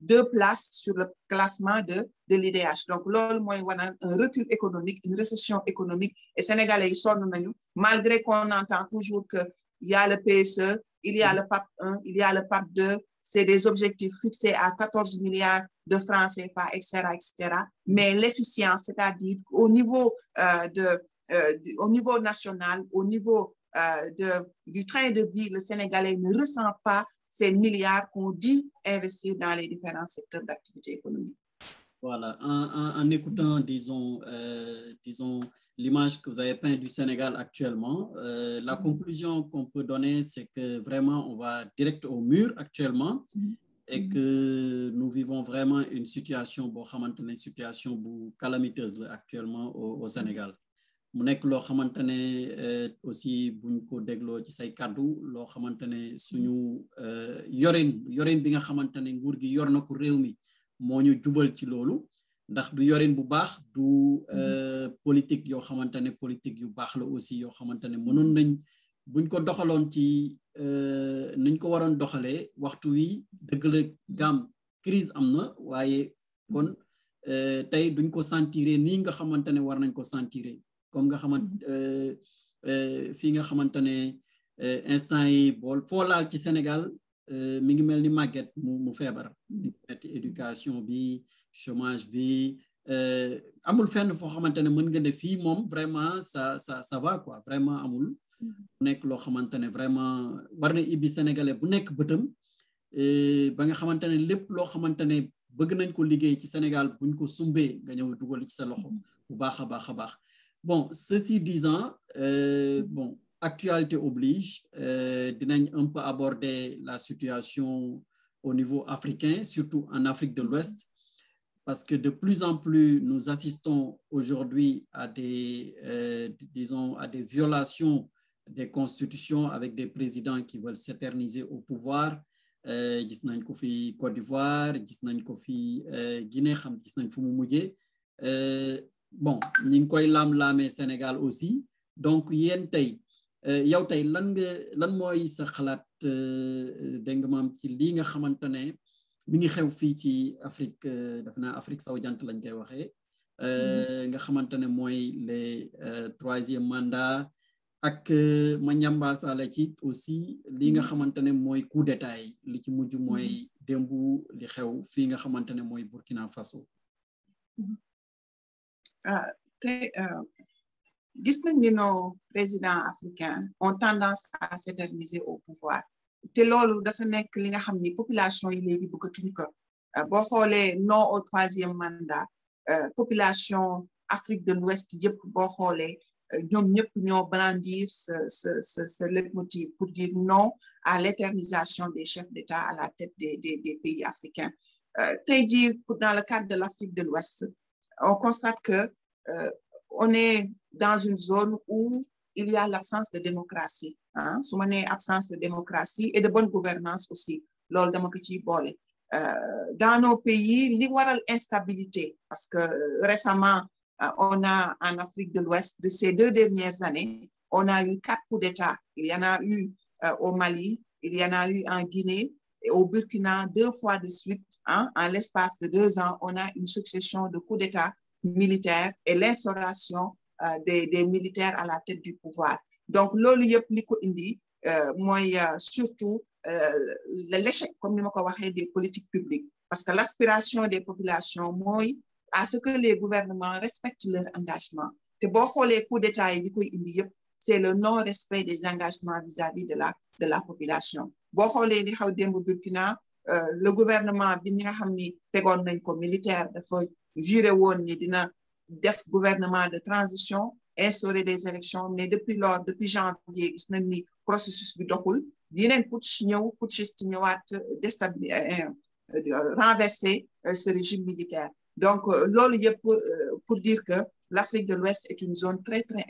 2 places sur le classement de l'IDH. Donc, un recul économique, une récession économique. Et Sénégalais, ils sortent malgré qu'on entend toujours qu'il y a le PSE, il y a le PAP 1, il y a le PAP 2. C'est des objectifs fixés à 14 milliards de francs CFA, etc., etc. Mais l'efficience, c'est-à-dire au niveau au niveau national, au niveau du train de vie, le Sénégalais ne ressent pas ces milliards qu'on dit investir dans les différents secteurs d'activité économique. Voilà, en écoutant, disons, l'image que vous avez peinte du Sénégal actuellement, la conclusion qu'on peut donner, c'est que vraiment, on va direct au mur actuellement et que nous vivons vraiment une situation calamiteuse actuellement au Sénégal. mu nekk loo xamante ne aussi buñ ko dégloo ci say kàddu loo xamante ne suñu yorin bi nga xamante ne nguur gi yor na ko réew mi moo ñu jubal ci loolu ndax du yorin bu baax du politique yoo xamante ne politique yu baax la aussi yoo xamante ne mënoon nañ buñ ko doxaloon ci niñ ko waroon doxalee waxtu wi dëgg la gaam crise am na waaye kon tey duñ ko sentiré nii nga xamante ne war nañ ko sentiré comme nga xamante fii nga xamante ne instant yi bool foo laal ci Sénégal mi ngi mel ni màgget mu feebar di metti éducation bi chômage bi amul fenn foo xamante ne mën nga ne fii moom vraiment ça va quoi vraiment amul nekk loo xamante ne vraiment war na ibbi sénégalais bu nekk bëtam ba nga xamante ne lépp loo xamante ne bëgg nañ ko liggéey ci Sénégal buñ ko sumbee nga ñëw dugal ci sa loxo bu baax a baax a baax. Bon, ceci disant, bon, actualité oblige, dinañ un peu aborder la situation au niveau africain, surtout en Afrique de l'Ouest, parce que de plus en plus, nous assistons aujourd'hui à disons, à des violations des constitutions avec des présidents qui veulent s'éterniser au pouvoir. Gis nañ ko fi Côte d'Ivoire, gis nañ ko fi Guinée, gis nañ fu mu mujjee. Bon, ñi ngi koy laam-laamee Sénégal aussi. Donc yéen tey yow tey lan mooy sa xalaat dégg nga maam ci lii nga xamante ne mi ngi xew fii ci Afrique def naa Afrique sowu jant lañ koy waxee nga xamante ne mooy les troisième mandat ak ma ñambaasale ci aussi li nga xamante ne mooy coup d'état yi li ci mujj mooy démbu li xew fii nga xamante ne mooy Burkina Faso. Gis nañ ni nos présidents africains ont tendance à s'éterniser au pouvoir te loolu dafa nekk li nga xam ni population yi léegi bëggatuñ ko boo xoolee non au troisième mandat population Afrique de l'Ouest yëpp boo xoolee ñoom ñëpp ñoo brandir ce leitmotiv pour dire non à l'éternisation des chefs d'État à la tête des pays africains. Tey jii dans le cadre de l'Afrique de l'Ouest, on constate que on est dans une zone où il y a l'absence de démocratie, hein, su ma nee absence de démocratie et de bonne gouvernance aussi, loolu dama ko ciy boole. Dans nos pays, li waral instabilité, parce que récemment, on a en Afrique de l'Ouest, de ces 2 dernières années, on a eu 4 coups d'État. Il y en a eu au Mali, il y en a eu en Guinée et au Burkina 2 fois de suite. Hein, en l'espace de 2 ans, on a une succession de coups d'État militaires et l'instauration des militaires à la tête du pouvoir. Donc, loolu yëpp li ko indi mooy surtout l'échec, comme ni ma ko waxee, des politiques publiques. Parce que l'aspiration des populations mooy à ce que les gouvernements respectent leur engagement. Te boo xoolee coup d'état yi li koy indi yëpp, c'est le non-respect des engagements vis-à-vis de la population. Boo xoolee li xaw démb Burkina, le gouvernement bi nga xam ni tegoon nañ ko militaire dafa juré woon ni dina def gouvernement de transition, instaurer des élections, mais depuis janvier gis nañ ni processus bi doxul, dineen putschiste ñëwaat renverser ce régime militaire. Donc loolu yëpp pour dire que l'Afrique de l'Ouest est une zone très très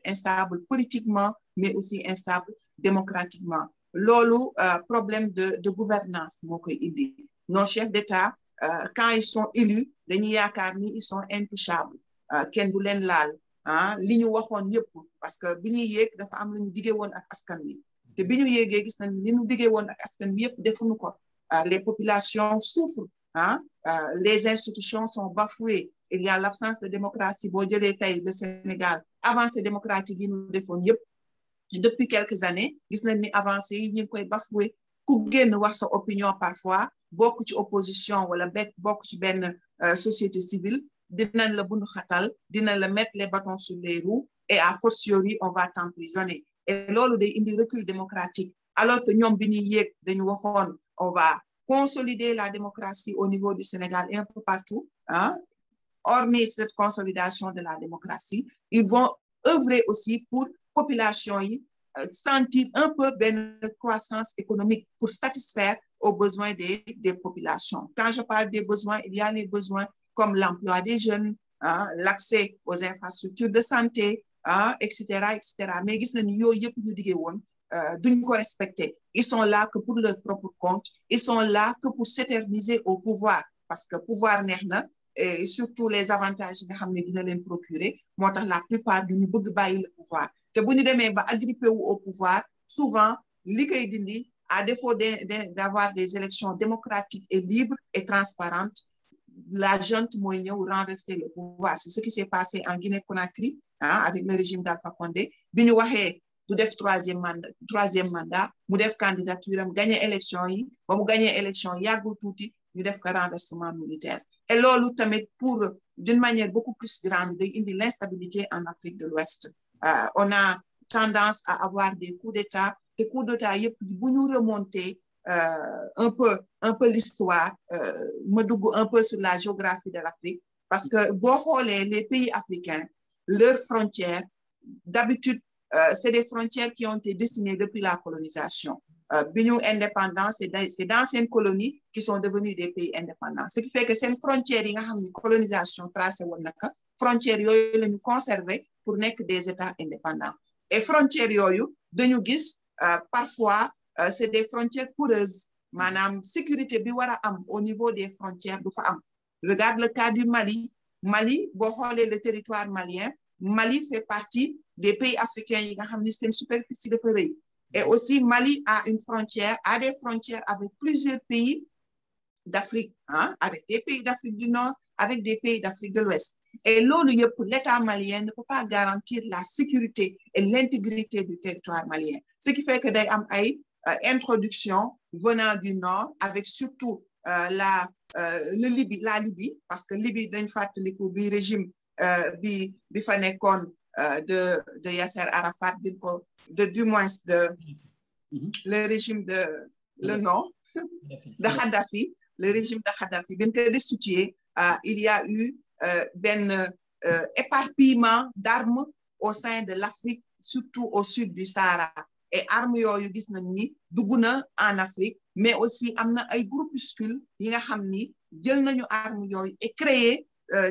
instable politiquement, mais aussi instable démocratiquement. Loolu problème de gouvernance moo koy indi. Nos chefs d'État quand ils sont élus dañuy yaakaar ni ils sont intouchables, kenn du leen laal, li ñu waxoon yëpp, parce que bi ñuy yéeg dafa am lu ñu diggee woon ak askan wi te bi ñu yéegee gis nañ li ñu diggee woon ak askan wi yëpp defuñu ko. Les populations souffrent, les institutions sont bafouées, il y a l'absence de démocratie. Boo jëlee tey le Sénégal, avancée démocratique yi ñu defoon yëpp depuis quelques années gis nañ ni avancée yi ñu ngi koy bafoué. Ku génn wax sa opinion parfois bokk ci opposition wala bokk ci benn société civile, dinañ la bundu xatal, dinañ la mettre les bâtons sur les roues et à fortiori on va t'emprisonner. Et loolu day indi recul démocratique, alors que ñoom bi ñuy yéeg dañu waxoon on va consolider la démocratie au niveau du Sénégal et un peu partout. Hormis cette consolidation de la démocratie, ils vont œuvrer aussi pour population yi sentir un peu une croissance économique pour satisfaire aux besoins des populations. Quand je parle des besoins, il y a les besoins comme l'emploi des jeunes, l'accès aux infrastructures de santé, etc., etc. Mais gis nañu yooyu yëpp ñu diggee woon duñ ko respecter. Ils sont là que pour leur propre compte, ils sont là que pour s'éterniser au pouvoir, parce que pouvoir neex na et surtout les avantages nga xam ne dina leen procurer, moo tax la plupart duñu bëgg bàyyi le pouvoir. Te bu ñu demee ba agrippé wu au pouvoir, souvent li koy dindi, à défaut d'avoir des élections démocratiques et libres et transparentes, la junte mooy ñëw renverser le pouvoir. C'est ce qui s'est passé en Guinée-Conakry, avec le régime d'Alpha Condé. Bi ñu waxee du def troisième mandat, mu def candidature am, gagné élection yi, ba mu gagné élection yàggul tuuti, ñu def ko renversement militaire. Et loolu tamit pour d'une manière beaucoup plus grande day indi l'instabilité en Afrique de l'Ouest. On a tendance à avoir des coups d'État. Des coups d'État yëpp bu ñu remonter un peu l'histoire, ma dugg un peu sur la géographie de l'Afrique, parce que boo xoolee les pays africains, leurs frontières d'habitude c'est des frontières qui ont été dessinées depuis la colonisation. Bignou indépendant, c'est d'anciennes colonies qui sont devenues des pays indépendants. Ce qui fait que c'est une frontière, une colonisation tracée, frontières yoyu la ñu conserver pour nekk des États indépendants. Et frontières yoyu dañu gis parfois c'est des frontières poreuses. Maanaam sécurité bi war a am au niveau des frontières du fa am. Regarde le cas du Mali. Mali, boo xoolee le territoire malien, Mali fait partie des pays africains yi nga xam ni seen superficie dafa rëy. Et aussi Mali a des frontières avec plusieurs pays d'Afrique, avec des pays d'Afrique du Nord, avec des pays d'Afrique de l'Ouest. Et loolu yëpp l'État malien ne peut pas garantir la sécurité et l'intégrité du territoire malien. Ce qui fait que day am ay introduction venant du Nord, avec surtout la Libye, parce que Libye dañ fàttaliku bi régime bi fa nekkoon de Yasser Arafat, du moins le régime de Kadhafi, le régime de Kadhafi, bien que destitué, il y a eu un éparpillement d'armes au sein de l'Afrique, surtout au sud du Sahara. Et armes yooyu gis nañ ni dugg na en Afrique, mais aussi am na ay groupuscules yi nga xam ni jël nañu armes yooyu et créer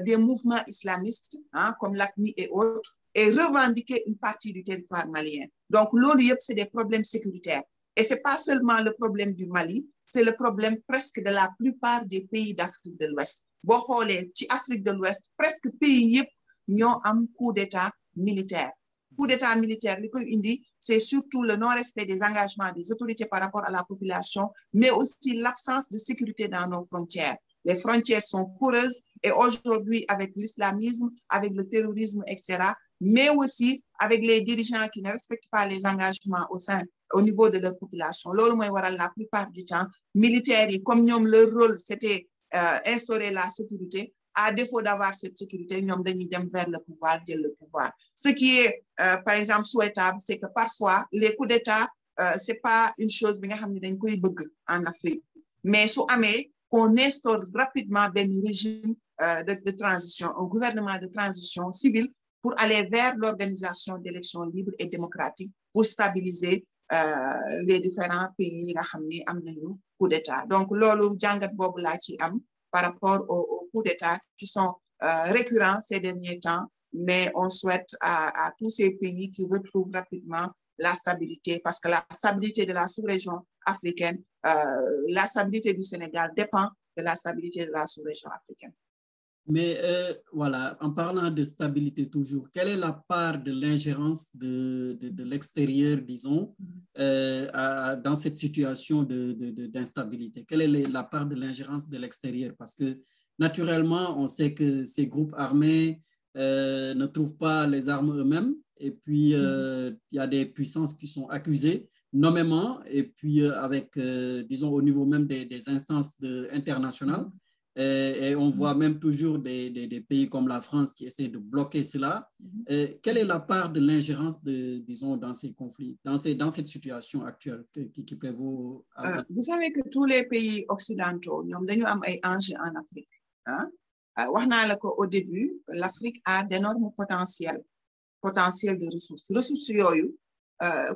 des mouvements islamistes, comme l'AQMI et autres, et revendiquer une partie du territoire malien. Donc, loolu yëpp, c'est des problèmes sécuritaires. Et c'est pas seulement le problème du Mali, c'est le problème presque de la plupart des pays d'Afrique de l'Ouest. Boo xoolee ci Afrique de l'Ouest, presque pays yëpp ñoo am coup d'État militaire. Coup d'État militaire, li koy indi, c'est surtout le non-respect des engagements des autorités par rapport à la population, mais aussi l'absence de sécurité dans nos frontières. Les frontières sont poreuses et aujourd'hui, avec l'islamisme, avec le terrorisme, etc., mais aussi avec les dirigeants qui ne respectent pas les engagements au niveau de leur population. Loolu mooy waral la plupart du temps, militaires yi, comme ñoom leur rôle, c'était instaurer la sécurité, à défaut d'avoir cette sécurité, ñoom dañuy dem vers le pouvoir, jël le pouvoir. Ce qui est, par exemple, souhaitable, c'est que parfois, les coups d'État, c'est pas une chose bi nga xam ne dañ koy bëgg en Afrique. Mais su amee, qu'on instaure rapidement un régime de transition, un gouvernement de transition civile pour aller vers l'organisation d'élections libres et démocratiques pour stabiliser les différents pays nga xam ne am nañu coup d'État. Donc, loolu jàngat boobu laa ci am par rapport aux coups d'État qui sont récurrents ces derniers temps, mais on souhaite à tous ces pays qui retrouvent rapidement la stabilité, parce que la stabilité de la sous-région africaine, la stabilité du Sénégal dépend de la stabilité de la sous-région africaine. Mais voilà, en parlant de stabilité toujours, quelle est la part de l'ingérence de l'extérieur, disons, dans cette situation d'instabilité? Quelle est la part de l'ingérence de l'extérieur? Parce que naturellement, on sait que ces groupes armés ne trouvent pas les armes eux-mêmes. Et puis, il y a des puissances qui sont accusées nommément, et puis avec, disons, au niveau même des instances internationales. Et on voit même toujours des pays comme la France qui essaient de bloquer cela. Quelle est la part de l'ingérence, disons, dans ces conflits, dans cette situation actuelle qui prévaut? Vous savez que tous les pays occidentaux, ñoom dañu am ay enjeux en Afrique. Wax naa la ko au début, l'Afrique a d'énormes potentiels de ressources. Ressources yooyu,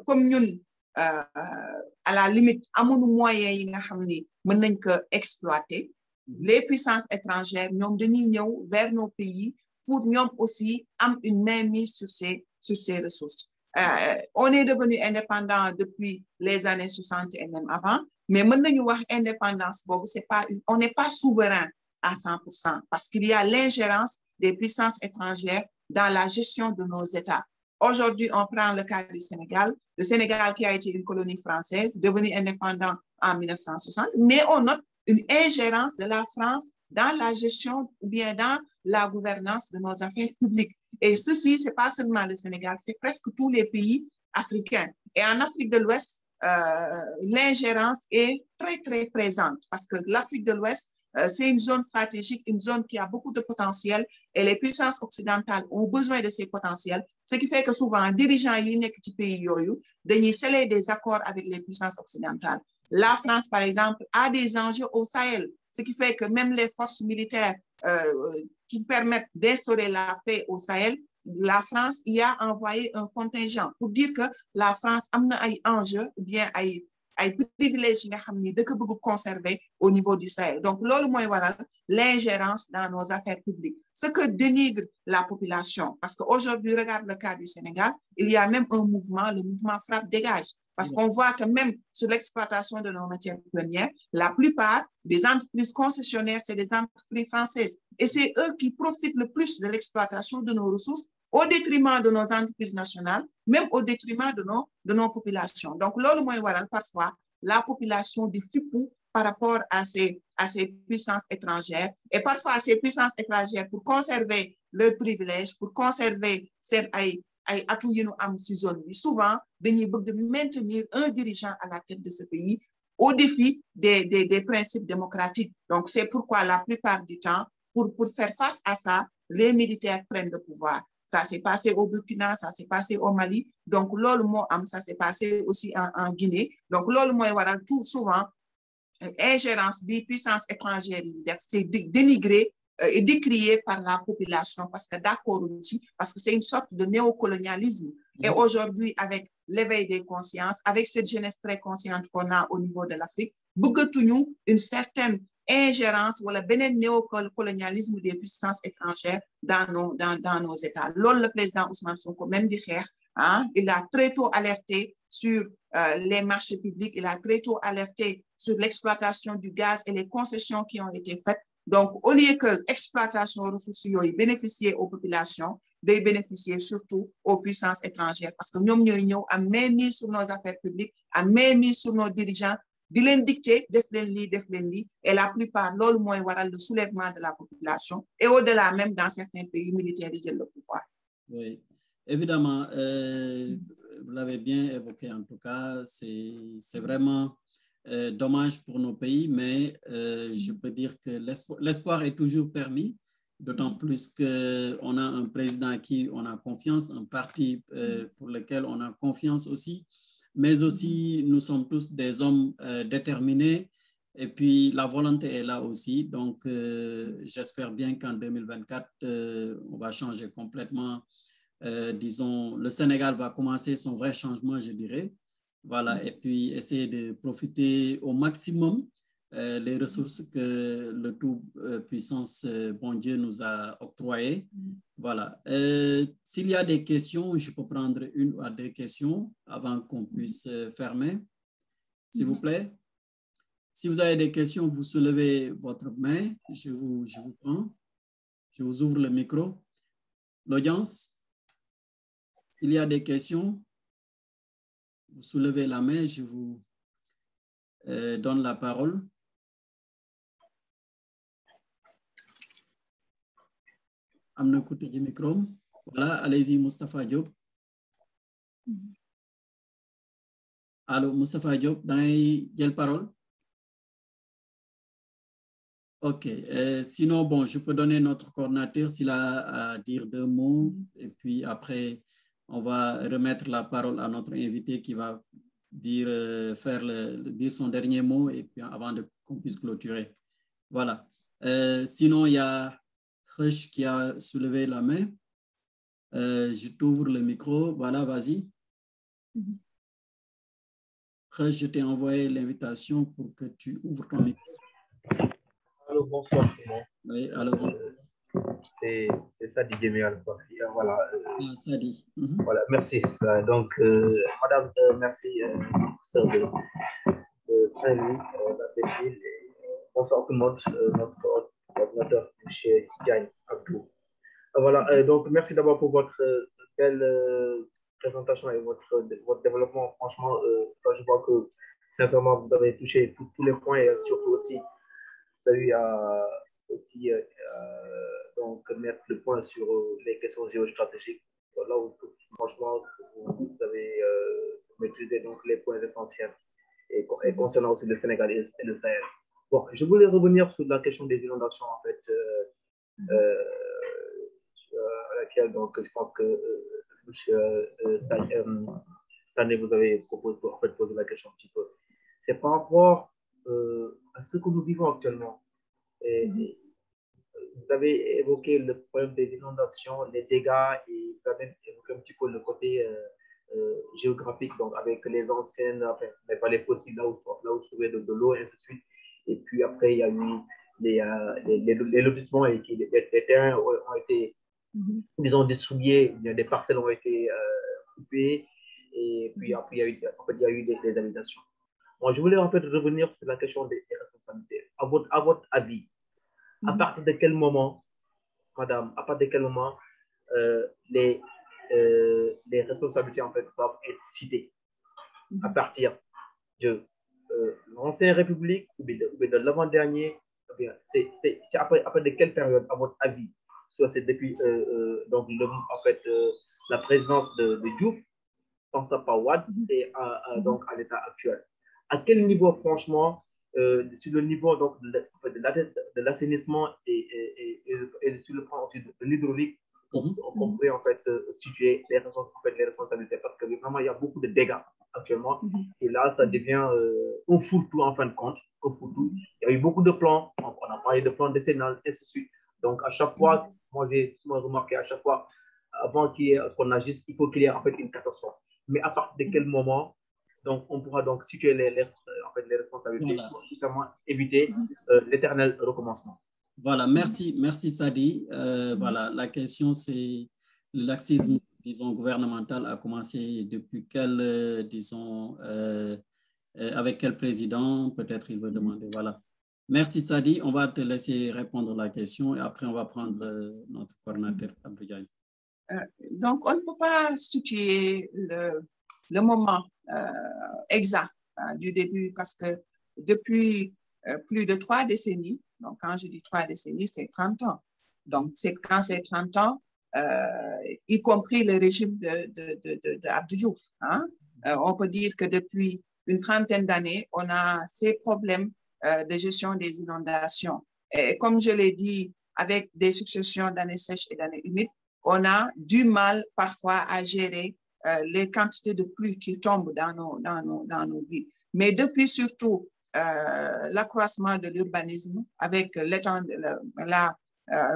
comme ñun, à la limite, amuñu moyens yi nga xam ni mën nañ ko exploiter. Les puissances étrangères, ñoom dañuy ñëw vers nos pays pour ñoom aussi am une mainmise sur ces ressources. On est devenu indépendant depuis les années 60 et même avant, mais mën nañu wax indépendance boobu, on n'est pas souverain à 100% parce qu'il y a l'ingérence des puissances étrangères dans la gestion de nos États. Aujourd'hui, on prend le cas du Sénégal. Le Sénégal qui a été une colonie française, devenu indépendant en 1960, mais on note une ingérence de la France dans la gestion ou bien dans la gouvernance de nos affaires publiques. Et ceci, c'est pas seulement le Sénégal, c'est presque tous les pays africains. Et en Afrique de l'Ouest, l'ingérence est très, très présente parce que l'Afrique de l'Ouest, c'est une zone stratégique, une zone qui a beaucoup de potentiel et les puissances occidentales ont besoin de ces potentiels, ce qui fait que souvent, dirigeants yi nekk ci pays yooyu dañuy sceller des accords avec les puissances occidentales. La France, par exemple, a des enjeux au Sahel, ce qui fait que même les forces militaires qui permettent d'instaurer la paix au Sahel la France y a envoyé un contingent pour dire que la France a un enjeu ou bien ay privilèges yi nga xam ni da ko bëgg conserver au niveau du Sahel. Donc, loolu mooy waral l'ingérence dans nos affaires publiques. Ce que dénigre la population, parce qu'aujourd'hui, regarde le cas du Sénégal, il y a même un mouvement, le mouvement Frappe Dégage, parce qu'on voit que même sur l'exploitation de nos matières premières, la plupart des entreprises concessionnaires, c'est des entreprises françaises. Et c'est eux qui profitent le plus de l'exploitation de nos ressources au détriment de nos entreprises nationales, même au détriment de nos populations. Donc, loolu mooy waral parfois la population di fippu par rapport à ces puissances étrangères. Et parfois, ces puissances étrangères, pour conserver leurs privilèges, pour conserver seen ay atout yi ñu am ci zone bi, souvent dañuy bëgg de maintenir un dirigeant à la tête de ce pays au défi des principes démocratiques. Donc, c'est pourquoi la plupart du temps, pour faire face à ça, les militaires prennent le pouvoir. Ça s'est passé au Burkina, ça s'est passé au Mali. Donc, loolu moo am, ça s'est passé aussi en Guinée. Donc, loolu mooy waral tout souvent ingérence bi puissance étrangère yi def, c'est dénigré et décrié par la population parce que d'accord aussi, parce que c'est une sorte de néocolonialisme. Et aujourd'hui, avec l'éveil des consciences, avec cette jeunesse très consciente qu'on a au niveau de l'Afrique, bëggatuñu une certaine ingérence wala beneen néocolonialisme des puissances étrangères dans nos États. Loolu le président Ousmane Sonko même di xeex, il a très tôt alerté sur les marchés publics, il a très tôt alerté sur l'exploitation du gaz et les concessions qui ont été faites. Donc, au lieu que l'exploitation ressources yooyu bénéficier aux populations, de bénéficier surtout aux puissances étrangères parce que ñoom ñooy ñëw am mainmise sur nos affaires publiques, am mainmise sur nos dirigeants, di leen dicter def leen lii, et la plupart loolu mooy waral le soulèvement de la population et au-delà même dans certains pays militaires di jël le pouvoir. Oui, évidemment, vous l'avez bien évoqué en tout cas, c'est vraiment dommage pour nos pays, mais je peux dire que l'espoir est toujours permis, d'autant plus qu'on a un président à qui on a confiance, un parti pour lequel on a confiance aussi, mais aussi nous sommes tous des hommes déterminés et puis la volonté est là aussi. Donc, j'espère bien qu'en 2024, on va changer complètement. Disons, le Sénégal va commencer son vrai changement, je dirais. Voilà, et puis essayer de profiter au maximum les ressources que le tout-puissance, bon Dieu, nous a octroyées. Voilà. S'il y a des questions, je peux prendre une ou deux questions avant qu'on puisse fermer, s'il vous plaît. Si vous avez des questions, vous soulevez votre main, je vous prends, je vous ouvre le micro. L'audience, s'il y a des questions, vous soulevez la main, je vous donne la parole. Am na ku tijji micro. Voilà, allez-y, Moustapha Diop. Allô, Moustapha Diop, da ngay jël parole? Ok, sinon, bon, je peux donner notre coordinateur s'il a à dire deux mots, et puis après, on va remettre la parole à notre invité qui va dire son dernier mot, et puis avant qu'on puisse clôturer. Voilà. Sinon, il y a Khush qui a soulevé la main. Je t'ouvre le micro. Voilà, vas-y. Khush, je t'ai envoyé l'invitation pour que tu ouvres ton micro. Allô, bonsoir tout le monde. Oui, alors. C'est Sadi Djemial. Voilà. Sadi. Voilà, merci. Donc, madame, merci, sœur de Saint-Louis, la Belgique. Bonsoir tout le monde, notre coordinateur, M. Diagne Abdou. Voilà, donc merci d'abord pour votre belle présentation et votre développement. Franchement, je vois que sincèrement, vous avez touché tous les points et surtout aussi, vous avez aussi donc mettre le point sur les questions géostratégiques. Là où, franchement, vous avez maîtrisé donc les points essentiels et concernant aussi le Sénégal et le Sahel. Bon, je voulais revenir sur la question des inondations, en fait, à laquelle donc, je pense que M. Sané, vous avez posé la question un petit peu. C'est par rapport à ce que nous vivons actuellement. Et vous avez évoqué le problème des inondations, les dégâts et quand même évoquer un petit peu le côté géographique, donc avec les anciennes, enfin, les vallées fossiles là où se trouvait de l'eau, et ainsi de suite. Et puis après, il y a eu les lotissements et les terrains ont été, disons, distribués, des parcelles ont été coupées, et puis après, il y a eu des habitations. Moi, je voulais en fait revenir sur la question des responsabilités. À votre avis, à partir de quel moment, madame, à partir de quel moment les responsabilités en fait doivent être citées? À partir de l'ancienne République ou bien de l'avant-dernier? C'est après de quelle période, à votre avis? Soit c'est depuis donc en fait, la présidence de Diouf, François Pawad, et donc à l'état actuel. À quel niveau, franchement, sur le niveau donc, de l'assainissement et sur le plan aussi de l'hydraulique, on pourrait en fait situer les responsabilités, parce que vraiment il y a beaucoup de dégâts actuellement, et là ça devient un fourre-tout en fin de compte, un fourre-tout. Il y a eu beaucoup de plans, on a parlé de plans décennales, et ainsi de suite. Donc à chaque fois, moi j'ai souvent remarqué, à chaque fois, avant qu'on agisse, il faut qu'il y ait en fait une catastrophe. Mais à partir de quel moment donc on pourra donc situer les responsabilités, voilà, pour justement éviter l'éternel recommencement? Voilà, merci Sadi. Voilà, la question c'est le laxisme, disons, gouvernemental a commencé depuis quel, disons, avec quel président, peut-être il veut demander, voilà. Merci Sadi, on va te laisser répondre à la question et après on va prendre notre coordinateur Abdou Diagne. Donc on ne peut pas situer le moment exact du début, parce que depuis plus de 3 décennies, donc quand je dis 3 décennies, c'est 30 ans. Donc quand c'est 30 ans, y compris le régime de Abdou Diouf, hein? On peut dire que depuis une trentaine d'années, on a ces problèmes de gestion des inondations. Et comme je l'ai dit, avec des successions d'années sèches et d'années humides, on a du mal parfois à gérer les quantités de pluie qui tombent dans nos villes. Mais depuis surtout l'accroissement de l'urbanisme avec la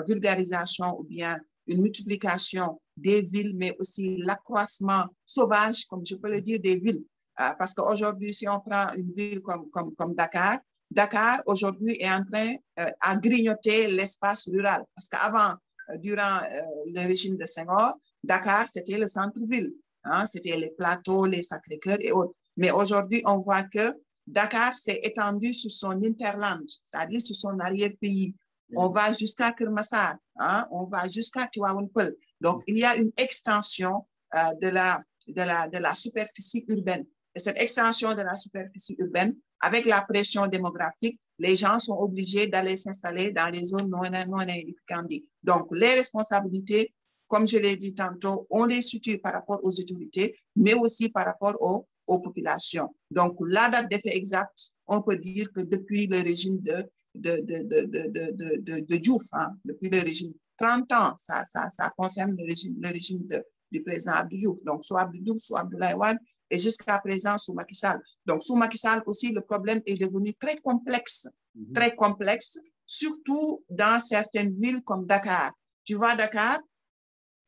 vulgarisation ou bien une multiplication des villes, mais aussi l'accroissement sauvage, comme je peux le dire, des villes. Parce qu'aujourd'hui, si on prend une ville comme Dakar, Dakar aujourd'hui est en train à grignoter l'espace rural. Parce qu'avant, durant le régime de Senghor, Dakar, c'était le centre-ville. Hein, c'était les plateaux, les Sacré-Cœur et autres. Mais aujourd'hui, on voit que Dakar s'est étendu sur son hinterland, c'est-à-dire sur son arrière-pays. On va jusqu'à Kermassar, hein, on va jusqu'à Tivaouane Peulh. Donc, il y a une extension de la superficie urbaine. Et cette extension de la superficie urbaine, avec la pression démographique, les gens sont obligés d'aller s'installer dans les zones non édificantes. Donc, les responsabilités, comme je l'ai dit tantôt, on les situe par rapport aux autorités, mais aussi par rapport aux populations. Donc, la date d'effet exact, on peut dire que depuis le régime de Diouf, hein, depuis le régime 30 ans, ça concerne le régime du président Abdou Diouf. Donc, soit Abdou Diouf, soit Abdoulaye Wade, et jusqu'à présent sous Macky Sall. Donc, sous Macky Sall aussi, le problème est devenu très complexe, surtout dans certaines villes comme Dakar. Tu vois, Dakar,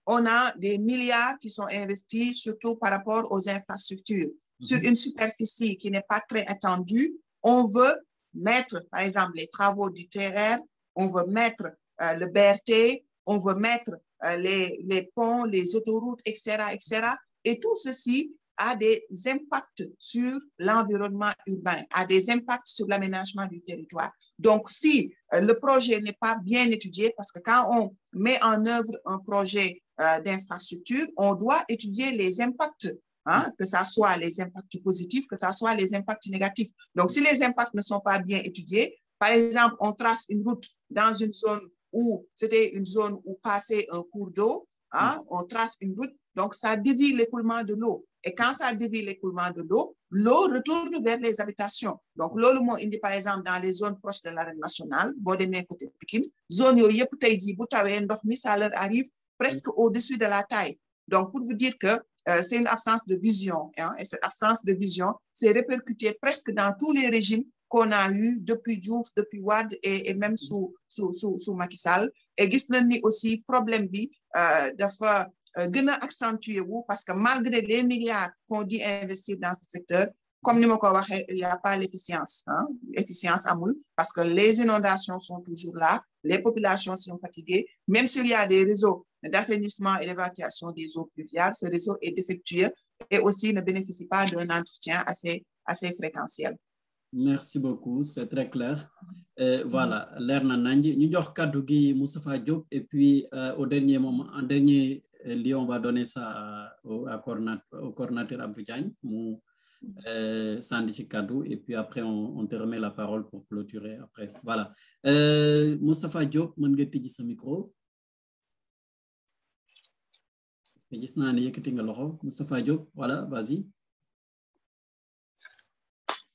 on a des milliards qui sont investis, surtout par rapport aux infrastructures. Sur une superficie qui n'est pas très étendue, on veut mettre, par exemple, les travaux du TER, on veut mettre le BRT, on veut mettre les ponts, les autoroutes, etc., etc. Et tout ceci a des impacts sur l'environnement urbain, a des impacts sur l'aménagement du territoire. Donc, si le projet n'est pas bien étudié, parce que quand on met en œuvre un projet d'infrastructure, on doit étudier les impacts, hein, que ce soit les impacts positifs, que ce soit les impacts négatifs. Donc, si les impacts ne sont pas bien étudiés, par exemple, on trace une route dans une zone où c'était une zone où passait un cours d'eau, hein, on trace une route, donc ça dévie l'écoulement de l'eau. Et quand ça dévie l'écoulement de l'eau, l'eau retourne vers les habitations. Donc, l'eau, indi par exemple dans les zones proches de l'arène nationale, Bodemé côté Pikine, zone yo yep tay ji bu tawé ndox mi ça leur arrive presque au-dessus de la taille. Donc, pour vous dire que c'est une absence de vision, hein, et cette absence de vision s'est répercutée presque dans tous les régimes qu'on a eu depuis Diouf, depuis Wade et même sous Macky Sall. Et gis nañ ni aussi problème bi dafa gën a accentuer wu parce que malgré les milliards qu'on dit investir dans ce secteur, comme ni ma ko waxee, il n'y a pas l'efficience, hein? Efficience amul parce que les inondations sont toujours là, les populations sont fatiguées, même s'il y a des réseaux d'assainissement et d'évacuation des eaux pluviales, ce réseau est défectueux et aussi ne bénéficie pas d'un entretien assez fréquentiel. Merci beaucoup, c'est très clair. Voilà, l'air nananji. Nous avons kaddu gi Moustapha Diop et puis au dernier moment, en dernier lieu, on va donner ça au coordinateur Abdou Diagne, Sandi Kadou, et puis après on te remet la parole pour clôturer après. Voilà. Moustapha Diop, mën nga tijji sa micro. Gis naa ne yëkkati nga loxo. Moustapha Diop, voilà, vas-y.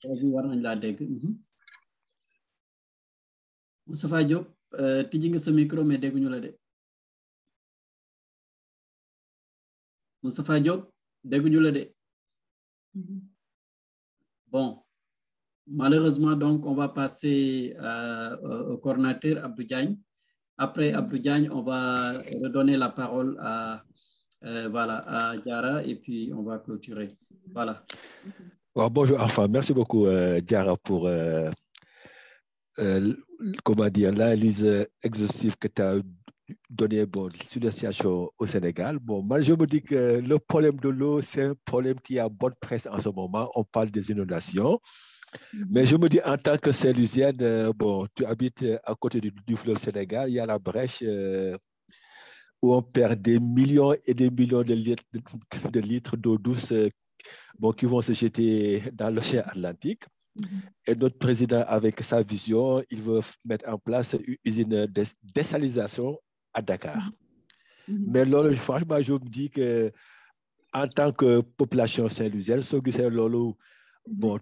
War nañ laa dégg. Moustapha Diop, tijji nga sa micro mais dégguñu la de. Moustapha Diop, dégguñu la de. Bon, malheureusement, donc, on va passer au coordinateur Abdou Diagne. Après Abdou Diagne, on va redonner la parole à Diarra et puis on va clôturer. Voilà. Well, bonjour, enfin, merci beaucoup, Diarra, pour l'analyse exhaustive que tu as donnée sur la situation au Sénégal. Bon, moi, je me dis que le problème de l'eau, c'est un problème qui a bonne presse en ce moment. On parle des inondations. Mais je me dis, en tant que Saint-Lusienne, tu habites à côté du fleuve Sénégal, il y a la brèche où on perd des millions et des millions de litres d'eau douce qui vont se jeter dans l'océan Atlantique. Et notre président, avec sa vision, il veut mettre en place une usine de désalisation à Dakar. Mais là, franchement, je me dis que en tant que population saint-lusienne,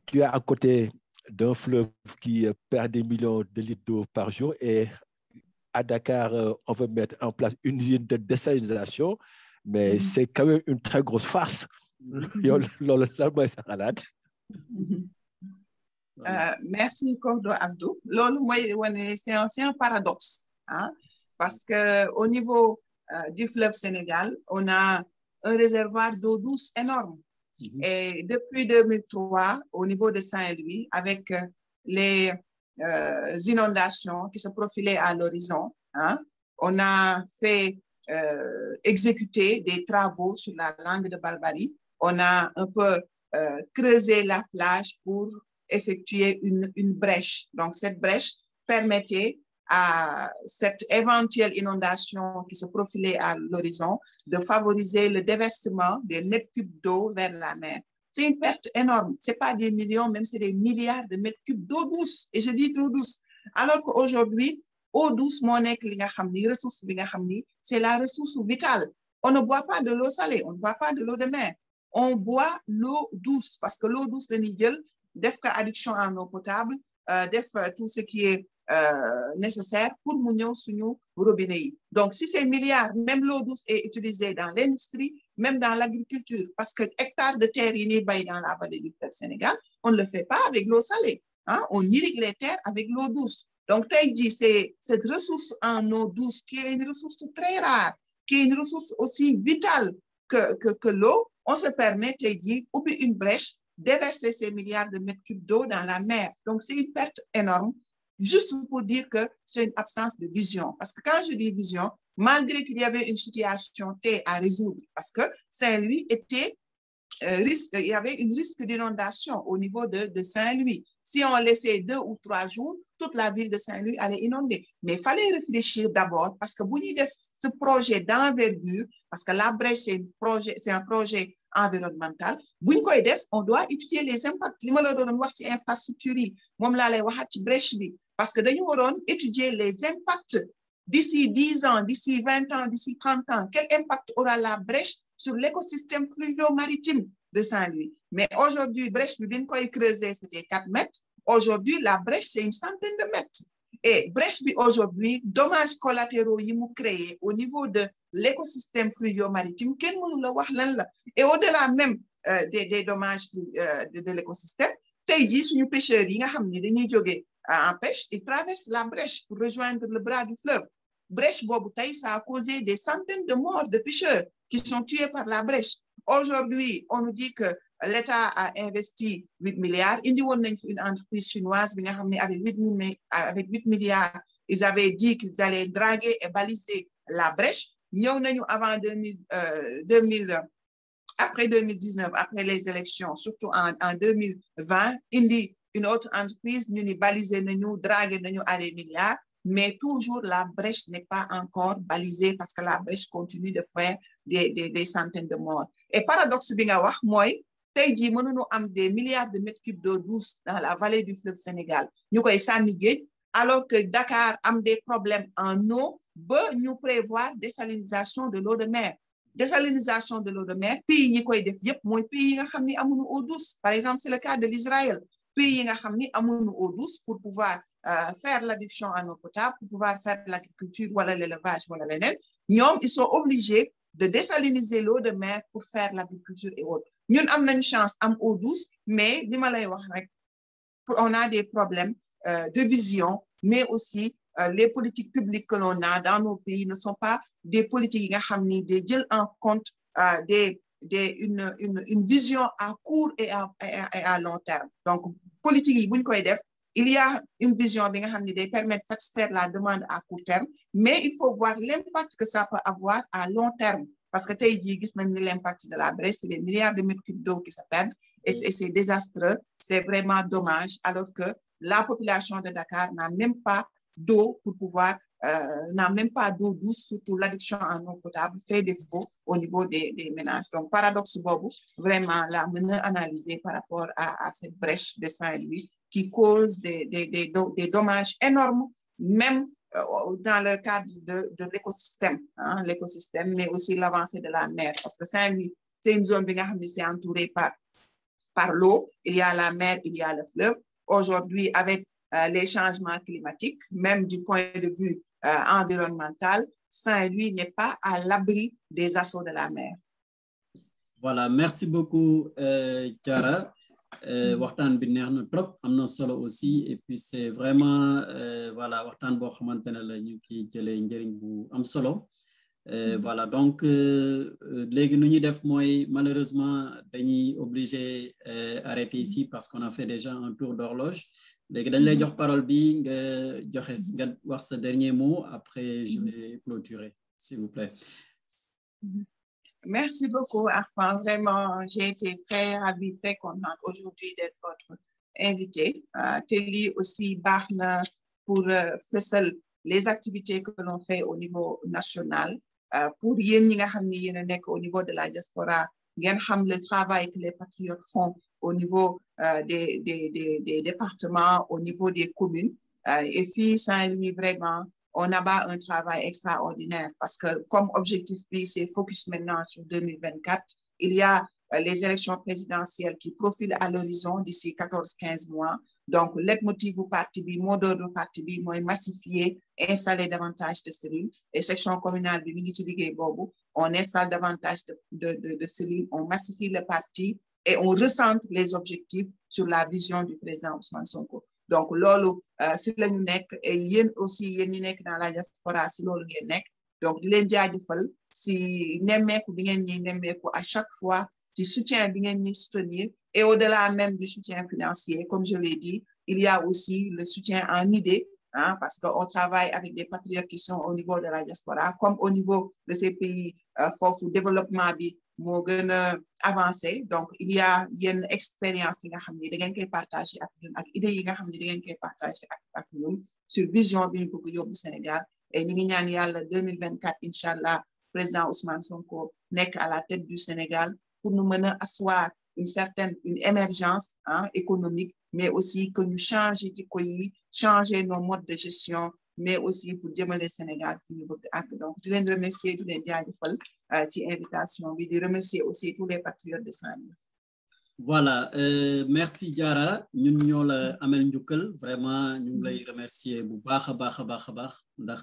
tu es à côté d'un fleuve qui perd des millions de litres d'eau par jour et à Dakar, on veut mettre en place une usine de désalisation, mais c'est quand même une très grosse farce. Merci, Cordo Abdou. C'est un paradoxe, hein? Parce qu'au niveau du fleuve Sénégal, on a un réservoir d'eau douce énorme. Et depuis 2003, au niveau de Saint-Louis, avec les inondations qui se profilaient à l'horizon, hein, on a fait exécuter des travaux sur la langue de Barbarie. On a un peu creusé la plage pour effectuer une brèche. Donc, cette brèche permettait à cette éventuelle inondation qui se profilait à l'horizon de favoriser le déversement des mètres cubes d'eau vers la mer. C'est une perte énorme. C'est pas des millions, même c'est des milliards de mètres cubes d'eau douce. Et je dis d'eau douce. Alors qu'aujourd'hui, eau douce, c'est la ressource vitale. On ne boit pas de l'eau salée, on ne boit pas de l'eau de mer. On boit l'eau douce parce que l'eau douce de Nigel, def addiction en eau potable, def tout ce qui est nécessaire pour mounio suñu robinet. Donc, si ces milliards, même l'eau douce est utilisée dans l'industrie, même dans l'agriculture, parce que hectares de terre y bay dans la vallée du fleuve Sénégal, on ne le fait pas avec l'eau salée. Hein? On irrigue les terres avec l'eau douce. Donc, Taïdi, c'est cette ressource en eau douce qui est une ressource très rare, qui est une ressource aussi vitale que l'eau. On se permet, Taïdi, ouvrir une brèche, déverser ces milliards de mètres cubes d'eau dans la mer. Donc, c'est une perte énorme. Juste pour dire que c'est une absence de vision. Parce que quand je dis vision, malgré qu'il y avait une situation T à résoudre, parce que Saint-Louis était il y avait un risque d'inondation au niveau de Saint-Louis. Si on laissait 2 ou 3 jours, toute la ville de Saint-Louis allait inonder. Mais il fallait réfléchir d'abord parce que vous avez ce projet d'envergure, parce que la brèche, c'est un projet environnemental. On doit étudier les impacts. Infrastructure, parce que nous devons étudier les impacts d'ici 10 ans, d'ici 20 ans, d'ici 30 ans. Quel impact aura la brèche sur l'écosystème fluvio-maritime de Saint-Louis? Mais aujourd'hui, brèche, c'était 4 mètres. Aujourd'hui, la brèche, c'est une centaine de mètres. Et brèche, aujourd'hui, dommages collatéraux y créés au niveau de l'écosystème fluvio-maritime, et au-delà même des dommages de l'écosystème, nous pêcheurs, en pêche, ils traversent la brèche pour rejoindre le bras du fleuve. brèche boobu tey ça a causé des centaines de morts de pêcheurs qui sont tués par la brèche. Aujourd'hui, on nous dit que l'État a investi 8 milliards. Indi woon nañ fi une entreprise chinoise bi nga xam ne avec 8 milliards, ils avaient dit qu'ils allaient draguer et baliser la brèche. Ñëw nañu avant après 2019, après les élections, surtout en 2020, indi une autre entreprise, ñu ni baliser nañu, draguer nañu à des milliards, mais toujours la brèche n'est pas encore balisée parce que la brèche continue de faire des centaines de morts. Et paradoxe bi nga wax mooy tey jii mënuñu am des milliards de mètres cubes d'eau douce dans la vallée du fleuve Sénégal ñu koy sànni géej alors que Dakar am des problèmes en eau ba ñu prévoir désalinisation de l'eau de mer. Désalinisation de l'eau de mer pays ñi koy def yépp mooy pays yi nga xam ni amuñu eau douce. Par exemple, c'est le cas de l'Israël. Pays yi nga xam ni amuñu eau douce pour pouvoir faire l'adduction en eau potable, pour pouvoir faire l'agriculture wala l'élevage wala leneen ñoom ils sont obligés de désaliniser l'eau de mer pour faire l'agriculture et autres. Ñun am nañu chance am eau douce mais li ma lay wax rek on a des problèmes de vision mais aussi les politiques publiques que l'on a dans nos pays ne sont pas des politiques yi nga xam ni de jël en compte une vision à court et à long terme. Donc politique yi buñ koy def il y a une vision bi nga xam ni day permettre de satisfaire la demande à court terme mais il faut voir l'impact que ça peut avoir à long terme parce que tey jii gis nañ ni l'impact de la brèche, c'est des milliards de mètres cubes d'eau qui se perdent et c'est désastreux, c'est vraiment dommage alors que la population de Dakar n'a même pas d'eau pour pouvoir n'a même pas d'eau douce, surtout l'adduction en eau potable fait défaut au niveau des ménages. Donc paradoxe boobu vraiment la mën a analyser par rapport à cette brèche de Saint-Louis qui cause des dommages énormes même dans le cadre de l'écosystème, hein, l'écosystème, mais aussi l'avancée de la mer. Parce que Saint-Louis, c'est une zone qui est entourée par l'eau. Il y a la mer, il y a le fleuve. Aujourd'hui, avec les changements climatiques, même du point de vue environnemental, Saint-Louis n'est pas à l'abri des assauts de la mer. Voilà, merci beaucoup, Chiara. Waxtaan bi neex na trop am na solo aussi et puis c'est vraiment voilà waxtaan boo xamante ne la ñu ci jëlee njëriñ bu am solo voilà donc léegi nu ñuy def mooy malheureusement dañuy obligé arrêter ici parce qu'on a fait déjà un tour d'horloge léegi dañ lay jox parole bi nga joxe nga wax sa dernier mot après je vais clôturer s'il vous plaît. Merci beaucoup, Arfan. Vraiment, j'ai été très ravie, très contente aujourd'hui d'être votre invité. Téli aussi barne pour fësal les activités que l'on fait au niveau national. Pour yéen ñi nga xam ni yéen a nekk au niveau de la diaspora, ngeen xam le travail que les patriotes font au niveau des départements, au niveau des communes. Et puis, Saint-Louis, vraiment, on abat un travail extraordinaire parce que comme objectif, c'est focus maintenant sur 2024. Il y a les élections présidentielles qui profilent à l'horizon d'ici 14-15 mois. Donc, leitmotiv du parti, mot d'ordre du parti, c'est massifier, installer davantage de cellules. Et section communale de l'Université Bobo, on installe davantage de cellules, on massifie le parti et on recentre les objectifs sur la vision du président Ousmane Sonko. Donc, lolo, si la ñu nekk et yéen aussi yéen ñi nekk dans la diaspora si loolu ngeen nekk donc di leen jaajëfal si nemmeeku bi ngeen ñi nemmeeku à chaque fois ci soutien bi ngeen ñi soutenir et au-delà même du soutien financier comme je l'ai dit il y a aussi le soutien en idée hein, parce qu'on travaille avec des patriotes qui sont au niveau de la diaspora comme au niveau de ces pays foofu développement bi moo gën a avancé donc il y a yenn expérience yi nga xam ne da ngeen koy partager ak ñun ak idée yi nga xam ne da ngeen koy partager ak ñun sur vision bi ñu bëgg yóbbu Sénégal et ñu ngi ñaan yàlla 2024 inchallah président Ousmane Sonko nekk à la tête du Sénégal pour nous mën a asseoir une émergence hein, économique mais aussi que ñu changer jikko yi changer nos modes de gestion mais aussi pour jëmale Sénégal fi ñu bëgg ak donc di leen remercier di leen jaajëfal ci invitation bi di remercier aussi tous les patriotes de Saint-Louis. Voilà, merci Diarra ñun ñoo la amel njukkal vraiment ñu ngi lay remercier bu baax a baax a baax a baax ndax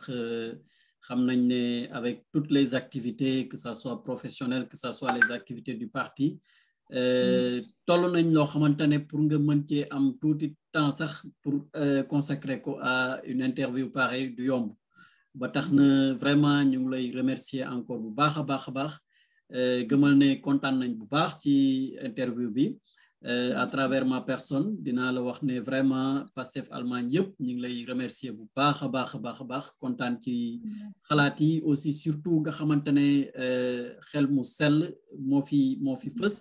xam nañ ne avec toutes les activités que ça soit professionnel que ça soit les activités du parti toll nañ loo xamante ne pour nga mën cee am tuuti temps sax pour consacrer ko à une interview pareille du yomb ba tax na vraiment ñu ngi lay remercier encore bu baax a baax gëmal ne kontaan nañ bu baax ci interview bi à travers ma personne dinaa la wax ne vraiment Pastef Allemagne yëpp ñu ngi lay remercier bu baax a baax kontaan ci xalaat yi aussi surtout nga xamante ne xel mu sell moo fi fës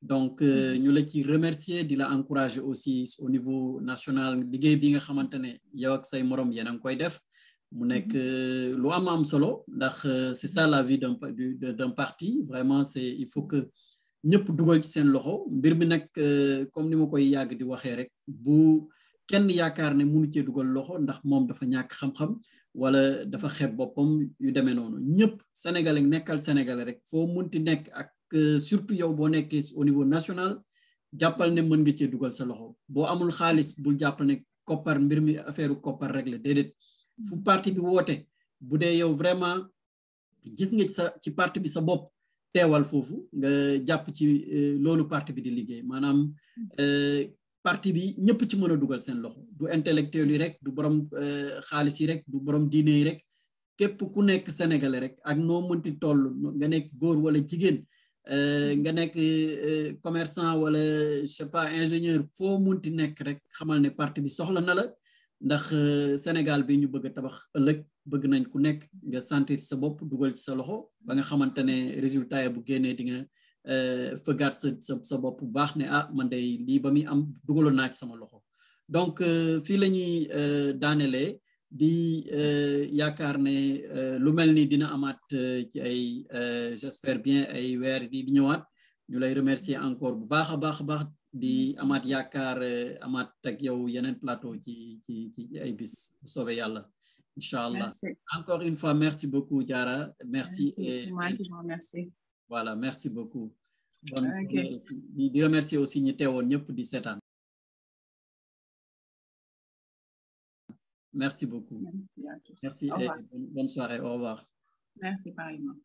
donc ñu la ci remercier di la encourager aussi au niveau national liggéey bi nga xamante ne yow ak say morom yéen a ngi koy def mu nekk lu am solo ndax c'est ça la vie d'un parti vraiment il faut que ñëpp dugal ci seen loxo mbir mi nag comme ni ma koy yàgg di waxee rek bu kenn yaakaar ne mënu cee dugal loxo ndax moom dafa ñàkk xam-xam wala dafa xeeb boppam yu demee noonu ñëpp sénégalais nekkal sénégalais rek foo munti nekk ak surtout yow boo nekkee au niveau national jàppal ne mën nga cee dugal sa loxo boo amul xaalis bul jàpp ne koppar mbir mi affaire koppar rek la déedéet fu parti bi woote bu dee yow vraiment gis nga ci parti bi sa bopp teewal foofu nga jàpp ci loolu parti bi di liggéey maanaam parti bi ñëpp ci mën a dugal seen loxo du intellectuel yi rek du borom xaalis yi rek du borom diine yi rek képp ku nekk sénégalais rek ak noo mënti toll nga nekk góor wala jigéen nga nekk commerçant wala je sais pas ingénieur foo mënti nekk rek xamal ne parti bi soxla na la ndax Sénégal bi ñu bëgg a tabax ëllëg bëgg nañ ku nekk nga sentir sa bopp dugal ci sa loxo ba nga xamante ne résultat yi bu génnee di nga fëggaat sa bopp bu baax ne man day lii ba muy am dugaloon naa ci sama loxo donc fii la ñuy daanelee di yaakaar ne lu mel ni dina amaat ci ay j'espère bien ay weer di ñëwaat ñu lay remercier encore bu baax a baax di amaat yaakaar amaat ak yow yeneen plateau ci ay bis bu soobee yàlla incha allah encore une fois merci beaucoup Diarra merci et merci. Voilà merci beaucoup di remercier aussi ñi teewoon ñëpp di seetaan merci beaucoup Merci à tous. merci et bonne soirée au revoir Merci pareillement.